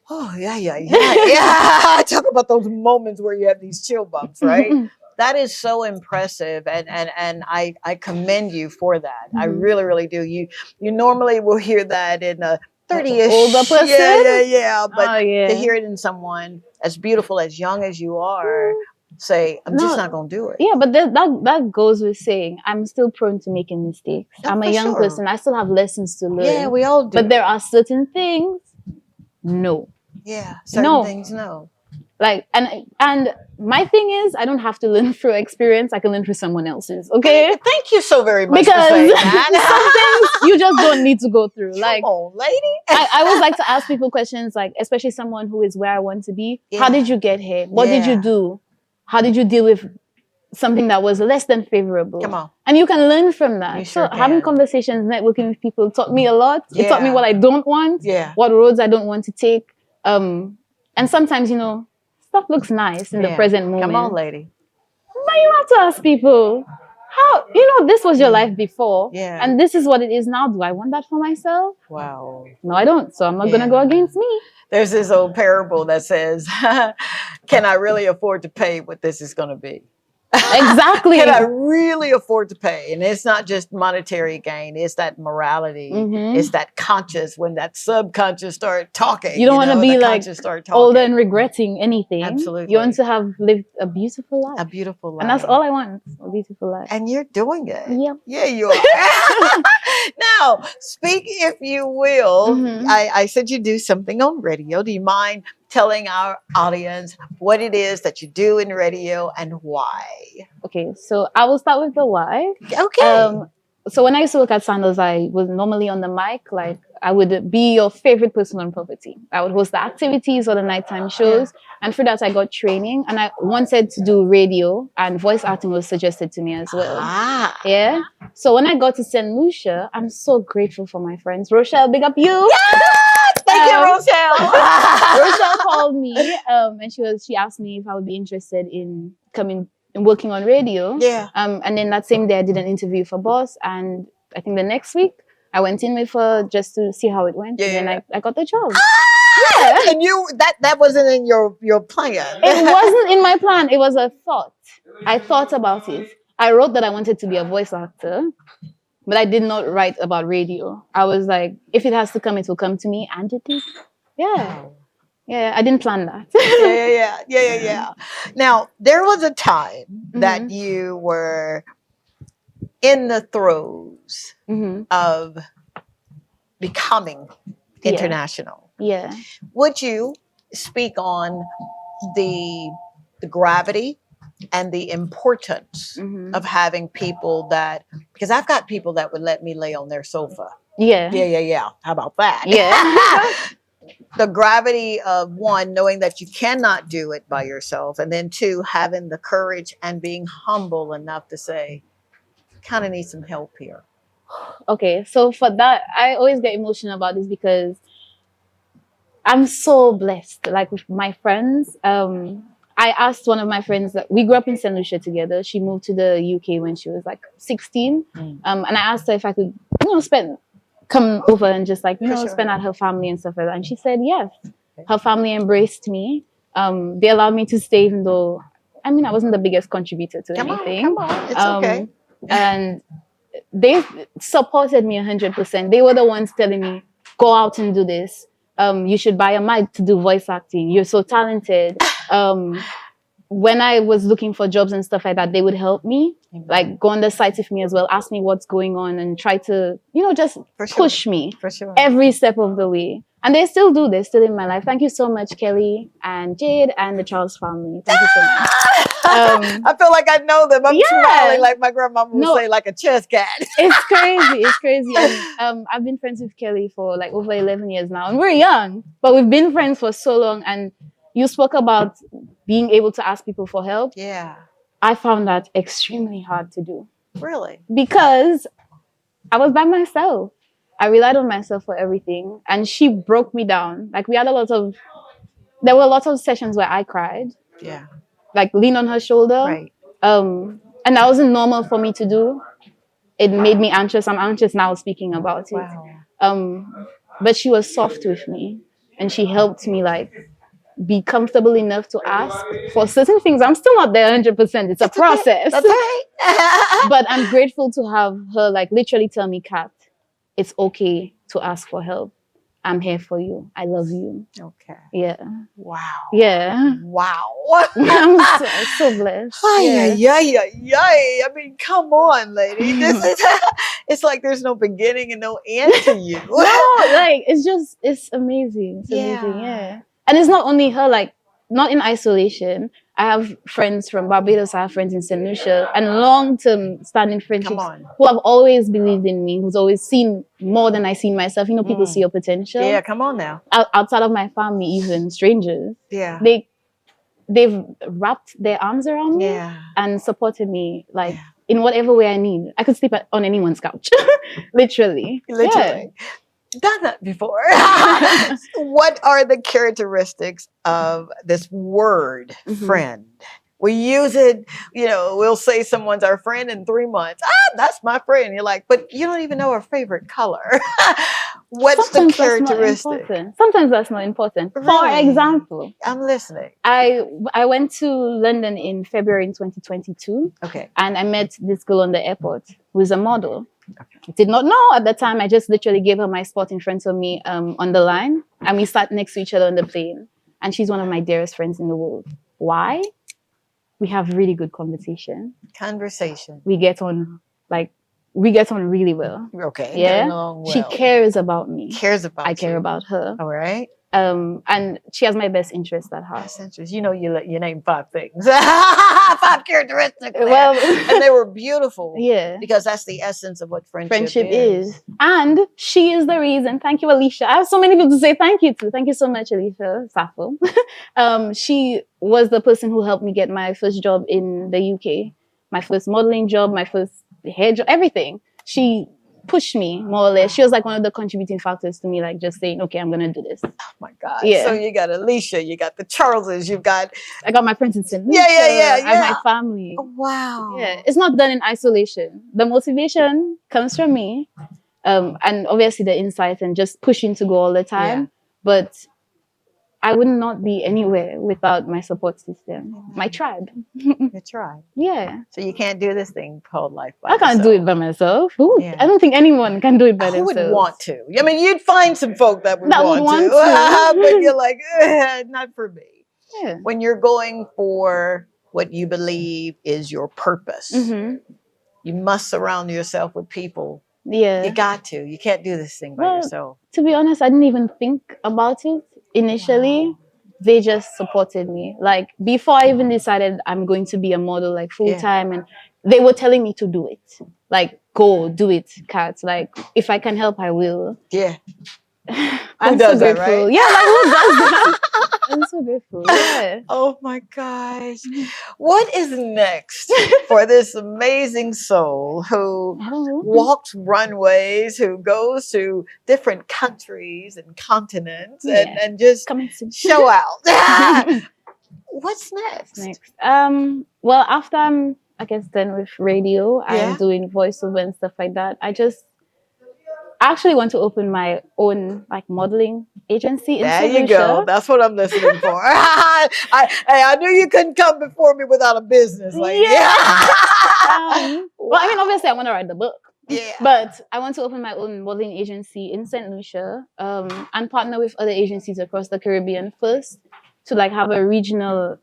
yeah. Talk about those moments where you have these chill bumps, right? That is so impressive, and I commend you for that. I really, really do. You normally will hear that in a 30-ish older person. Yeah. But to hear it in someone as beautiful, as young as you are, say, I'm just not going to do it. Yeah, but that goes with saying I'm still prone to making mistakes. I'm a young person. I still have lessons to learn. Yeah, we all do. But there are certain things, no. Yeah, certain things, no. Like, and my thing is, I don't have to learn through experience. I can learn through someone else's. Okay. Thank you so very much. Because for saying that. some things you just don't need to go through. Like, come on, lady. I always like to ask people questions, like, especially someone who is where I want to be. Yeah. How did you get here? What did you do? How did you deal with something that was less than favorable? Come on. And you can learn from that. So having conversations, networking with people taught me a lot. Yeah. It taught me what I don't want. Yeah. What roads I don't want to take. And sometimes, stuff looks nice in the present moment. Come on, lady. But you have to ask people, how, this was your life before. Yeah. And this is what it is now. Do I want that for myself? Wow. No, I don't. So I'm not going to go against me. There's this old parable that says, can I really afford to pay what this is going to be? Exactly. Can I really afford to pay? And it's not just monetary gain. It's that morality. It's that conscious, when that subconscious start talking. You don't want to be like older and regretting anything. Absolutely. You want to have lived a beautiful life. A beautiful life. And that's all I want, a beautiful life. And you're doing it. Yep. Yeah, you are. Now, speak, if you will. I said you do something on radio. Do you mind telling our audience what it is that you do in radio and why? Okay, so I will start with the why. Okay. So when I used to work at Sandals, I was normally on the mic. Like, I would be your favorite person on property. I would host the activities or the nighttime shows. And for that, I got training. And I wanted to do radio, and voice acting was suggested to me as well. Yeah. So when I got to St. Lucia, I'm so grateful for my friends. Rochelle, big up you. Thank you, Rochelle. Rochelle called me and she asked me if I would be interested in coming and working on radio. Yeah. And then that same day I did an interview for Boss, and I think the next week I went in with her just to see how it went. And then I got the job. Yeah. And you that wasn't in your plan. It wasn't in my plan. It was a thought. I thought about it. I wrote that I wanted to be a voice actor, but I did not write about radio. I was like, if it has to come, it will come to me. And it did. Yeah. Yeah, I didn't plan that. Yeah. Now, there was a time that you were in the throes of becoming international. Yeah. Would you speak on the gravity and the importance of having people that, because I've got people that would let me lay on their sofa. Yeah. How about that? Yeah. The gravity of, one, knowing that you cannot do it by yourself, and then two, having the courage and being humble enough to say, kind of need some help here. Okay, so for that, I always get emotional about this because I'm so blessed. Like with my friends, I asked one of my friends that we grew up in St. Lucia together. She moved to the UK when she was like 16. And I asked her if I could, come over and just like, spend at her family and stuff like that. And she said yes. Her family embraced me. They allowed me to stay, even though, I wasn't the biggest contributor to anything. Come on. It's okay. And they supported me 100%. They were the ones telling me, go out and do this. You should buy a mic to do voice acting. You're so talented. When I was looking for jobs and stuff like that, they would help me, like go on the site with me as well, ask me what's going on and try to, just push me every step of the way. And they still do. They're still in my life. Thank you so much, Kelly and Jade and the Charles family. Thank you so much. I feel like I know them. I'm smiling like my grandma would say, like a chess cat. It's crazy. It's crazy. And, I've been friends with Kelly for like over 11 years now. And we're young, but we've been friends for so long. And you spoke about being able to ask people for help. Yeah. I found that extremely hard to do. Really? Because I was by myself. I relied on myself for everything. And she broke me down. Like there were a lot of sessions where I cried. Yeah. Like lean on her shoulder. Right. And that wasn't normal for me to do. It made me anxious. I'm anxious now speaking about it. Wow. But she was soft with me. And she helped me be comfortable enough to ask for certain things. I'm still not there 100%. It's a process. That's right. But I'm grateful to have her literally tell me, Kat, it's okay to ask for help. I'm here for you. I love you. Okay. Yeah. Wow. Yeah. Wow. I'm so blessed. Yeah. Come on, lady. This is it's like there's no beginning and no end to you. No, it's amazing. It's amazing. Yeah. And it's not only her, not in isolation. I have friends from Barbados, I have friends in St. Lucia, and long-term standing friendships who have always believed in me, who's always seen more than I seen myself. People see your potential. Yeah, come on now. Outside of my family, even strangers. Yeah. They've wrapped their arms around me and supported me, in whatever way I need. I could sleep on anyone's couch. Literally. Yeah. Done that before. What are the characteristics of this word friend? We use it, we'll say someone's our friend in 3 months. That's my friend. You're like, but you don't even know her favorite color. What's the characteristic? Sometimes that's not important. Really? For example, I'm listening. I went to London in February in 2022. Okay. And I met this girl on the airport who is a model. Okay. I did not know at the time. I just literally gave her my spot in front of me on the line. And we sat next to each other on the plane. And she's one of my dearest friends in the world. Why? We have really good conversation. We get on really well. Okay. Yeah. Well. She cares about me. I care about her. All right. And she has my best interest at heart. Best interest. You know, you name 5 things. 5 characteristics. There. Well, and they were beautiful. Yeah. Because that's the essence of what friendship is. And she is the reason. Thank you, Alicia. I have so many people to say thank you to. Thank you so much, Alicia Safo. She was the person who helped me get my first job in the UK, my first modeling job, my first hair job, everything. She pushed me more or less. She was like one of the contributing factors to me, like just saying, okay, I'm gonna do this. Oh my God. Yeah. So you got Alicia, you got the Charleses, I got my friends in St. Lucia. Yeah. I have my family. Oh, wow. Yeah. It's not done in isolation. The motivation comes from me. And obviously the insight and just pushing to go all the time. Yeah. But I would not be anywhere without my support system, my tribe. Your tribe. Yeah. So you can't do this thing called life by yourself. I can't do it by myself. Yeah. I don't think anyone can do it by themselves. Who would want to? I mean, you'd find some folk that would want to. But you're like, not for me. Yeah. When you're going for what you believe is your purpose, you must surround yourself with people. Yeah. You got to. You can't do this thing by yourself. To be honest, I didn't even think about it. Initially, they just supported me. Like before I even decided I'm going to be a model like full time, and they were telling me to do it. Like, go do it, Kat. Like if I can help, I will. Yeah. I'm so grateful. That, right? Yeah, like who does that? I'm so grateful. Yeah. Oh my gosh. What is next for this amazing soul who walks runways, who goes to different countries and continents and just show out? What's next? Well, after I'm, I guess, done with radio and doing voiceover and stuff like that, I actually want to open my own like modeling agency in There St. you Lucia. go. That's what I'm listening for. I knew you couldn't come before me without a business. Like, well, I mean, obviously, I want to write the book. Yeah. But I want to open my own modeling agency in St. Lucia and partner with other agencies across the Caribbean first to like have a regional,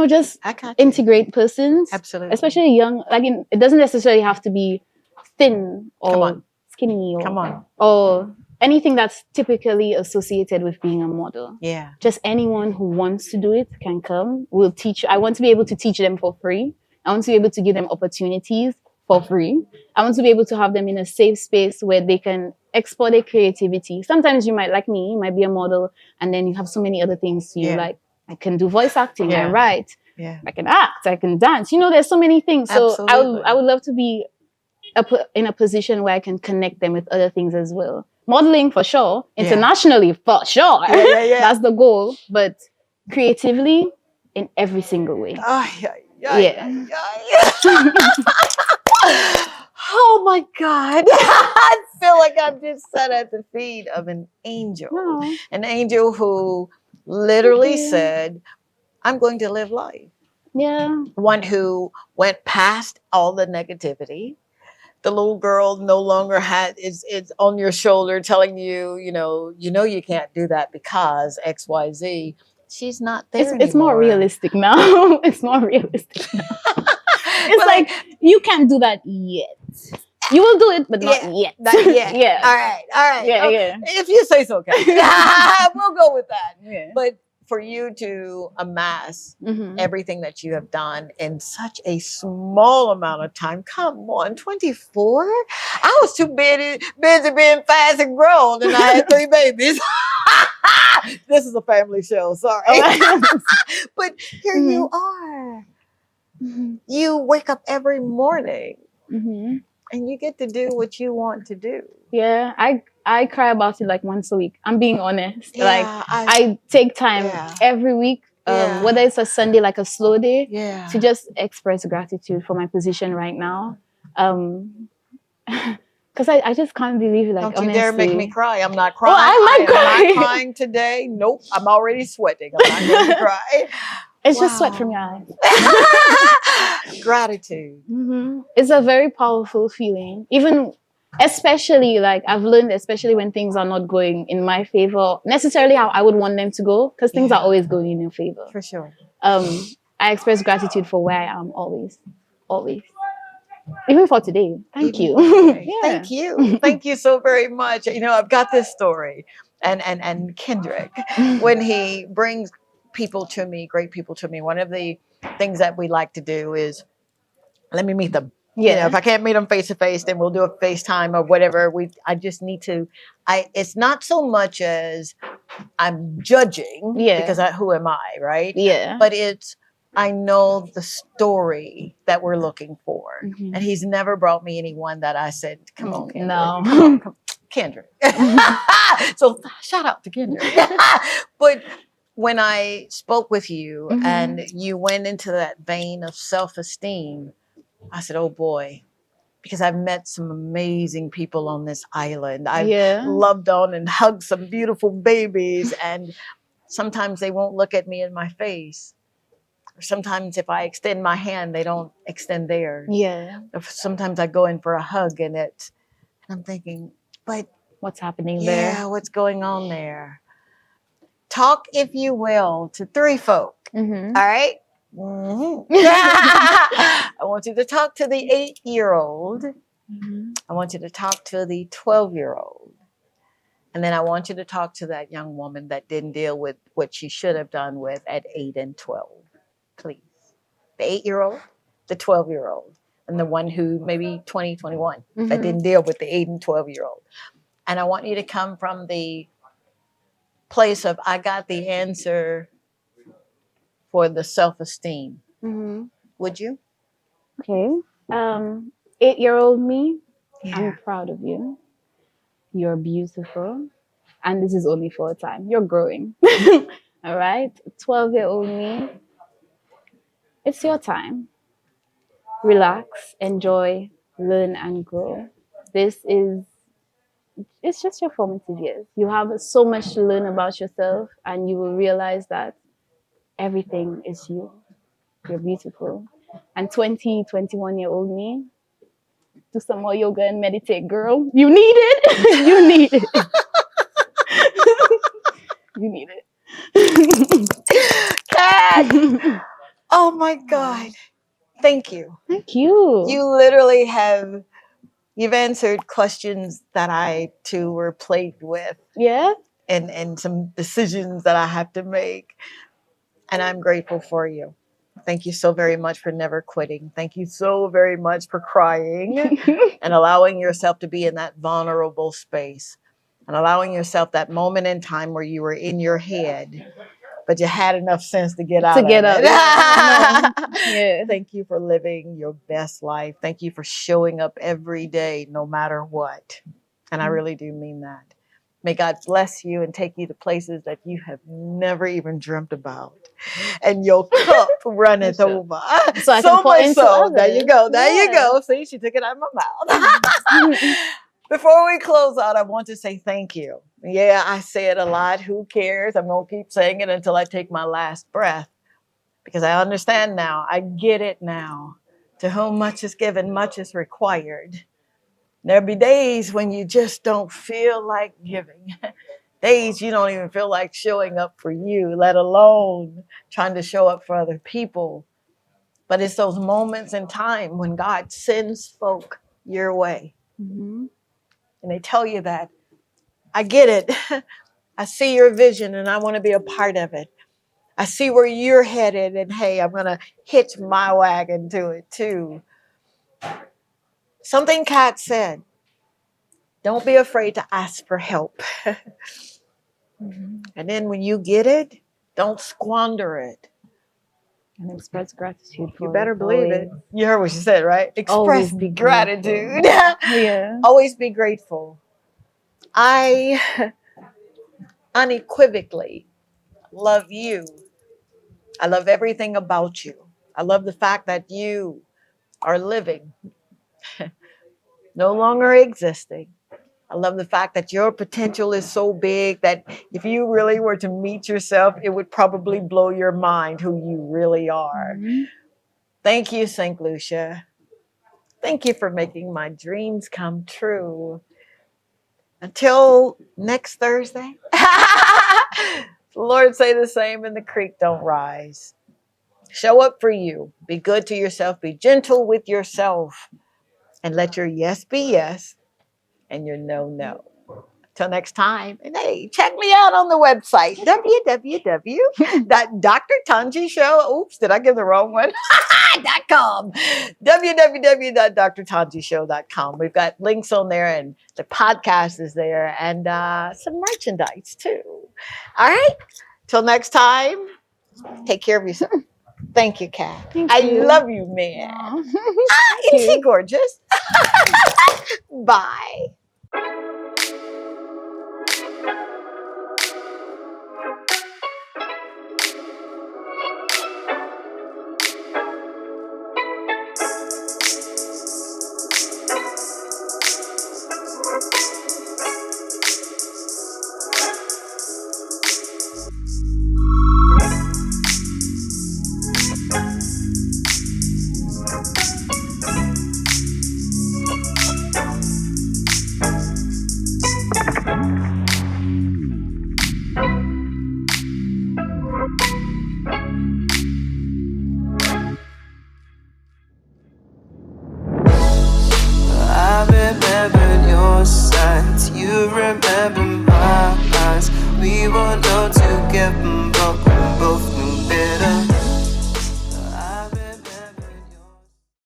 just integrate persons. Absolutely. Especially young. Like it doesn't necessarily have to be thin or skinny or anything that's typically associated with being a model. Yeah. Just anyone who wants to do it can come. We'll teach. I want to be able to teach them for free. I want to be able to give them opportunities for free. I want to be able to have them in a safe space where they can explore their creativity. Sometimes you might, like me, you might be a model and then you have so many other things you like. I can do voice acting, I write, I can act, I can dance. There's so many things. So I would love to be in a position where I can connect them with other things as well. Modeling for sure, internationally for sure. That's the goal. But creatively, in every single way. Oh my God. I feel like I've just sat at the feet of an angel. Oh. An angel who literally said, I'm going to live life. Yeah. One who went past all the negativity. The little girl no longer is on your shoulder telling you, you can't do that because XYZ. She's not there anymore. It's more realistic now. It's more realistic now. It's like, you can't do that yet. You will do it, but not yet. Not yet. Yeah. All right. Yeah, yeah. If you say so, okay. We'll go with that. Yeah. But for you to amass everything that you have done in such a small amount of time, come on, 24? I was too busy being fast and grown, and I had 3 babies. This is a family show, sorry. But here you are. You wake up every morning and you get to do what you want to do. Yeah, I cry about it like once a week. I'm being honest. I take time every week, whether it's a Sunday, like a slow day, to just express gratitude for my position right now. Because I just can't believe it. Like, don't you honestly. dare make me cry. I'm not crying. I might cry. I'm not crying today. Nope. I'm already sweating. I'm not going to cry. It's just sweat from your eyes. Gratitude. It's a very powerful feeling. Even, especially, like, I've learned, especially when things are not going in my favor, necessarily how I would want them to go, because things are always going in your favor. For sure. I express gratitude for where I am always. Always. Even for today. Thank you. Yeah. Thank you. Thank you so very much. You know, I've got this story. And Kendrick, when he brings people to me, great people to me, one of the things that we like to do is let me meet them. Yeah. You know, if I can't meet them face to face, then we'll do a FaceTime or whatever. I just need to. It's not so much as I'm judging, because who am I, right? Yeah. But it's, I know the story that we're looking for. And he's never brought me anyone that I said, come on, Kendrick. No. Come on, Kendrick. So shout out to Kendrick. But when I spoke with you and you went into that vein of self-esteem, I said, oh boy, because I've met some amazing people on this island. I've loved on and hugged some beautiful babies, and sometimes they won't look at me in my face. Or sometimes if I extend my hand, they don't extend theirs. Yeah. Or sometimes I go in for a hug and I'm thinking, but what's happening there? Yeah, what's going on there? Talk, if you will, to three folk. All right? I want you to talk to the 8-year-old. I want you to talk to the 12-year-old. And then I want you to talk to that young woman that didn't deal with what she should have done with at 8 and 12. Please. The 8-year-old, the 12-year-old, and the one who maybe 20, 21 that didn't deal with the 8 and 12-year-old. And I want you to come from the place of, I got the answer for the self-esteem. Would you? Okay. 8-year-old me, I'm proud of you. You're beautiful. And this is only for a time. You're growing. All right? 12-year-old me, it's your time. Relax, enjoy, learn, and grow. It's just your formative years. You have so much to learn about yourself, and you will realize that everything is you. You're beautiful. And 20, 21-year-old me, do some more yoga and meditate, girl. You need it. You need it. You need it. Cat! Oh my God. Thank you. Thank you. You literally you've answered questions that I too were plagued with. Yeah. And some decisions that I have to make. And I'm grateful for you. Thank you so very much for never quitting. Thank you so very much for crying and allowing yourself to be in that vulnerable space and allowing yourself that moment in time where you were in your head, but you had enough sense to get out of it. Yeah. Thank you for living your best life. Thank you for showing up every day, no matter what. And I really do mean that. May God bless you and take you to places that you have never even dreamt about. And your cup runneth over. So I can pour into others. There you go. There you go. See, she took it out of my mouth. Before we close out, I want to say thank you. Yeah, I say it a lot. Who cares? I'm going to keep saying it until I take my last breath. Because I understand now. I get it now. To whom much is given, much is required. There'll be days when you just don't feel like giving. Days you don't even feel like showing up for you, let alone trying to show up for other people. But it's those moments in time when God sends folk your way. And they tell you that, I get it. I see your vision and I want to be a part of it. I see where you're headed and hey, I'm going to hitch my wagon to it too. Something Kat said. Don't be afraid to ask for help. And then when you get it, don't squander it. And express gratitude for You better it, believe always. it. You heard what she said, right? Express Always be gratitude. Yeah. Always be grateful. I unequivocally love you. I love everything about you. I love the fact that you are living. no longer existing. I love the fact that your potential is so big that if you really were to meet yourself, it would probably blow your mind who you really are. Thank you, St. Lucia. Thank you for making my dreams come true. Until next Thursday. The Lord say the same and the creek don't rise. Show up for you. Be good to yourself. Be gentle with yourself. And let your yes be yes and your no, no. Till next time. And hey, check me out on the website, www.drtanjishow. Oops, did I give the wrong one? .com. www.drtanjishow.com. We've got links on there and the podcast is there and some merchandise too. All right. Till next time, take care of yourself. Thank you, Kat. I love you, man. Isn't she gorgeous? Bye. I remember your signs, you remember my eyes. We were known to get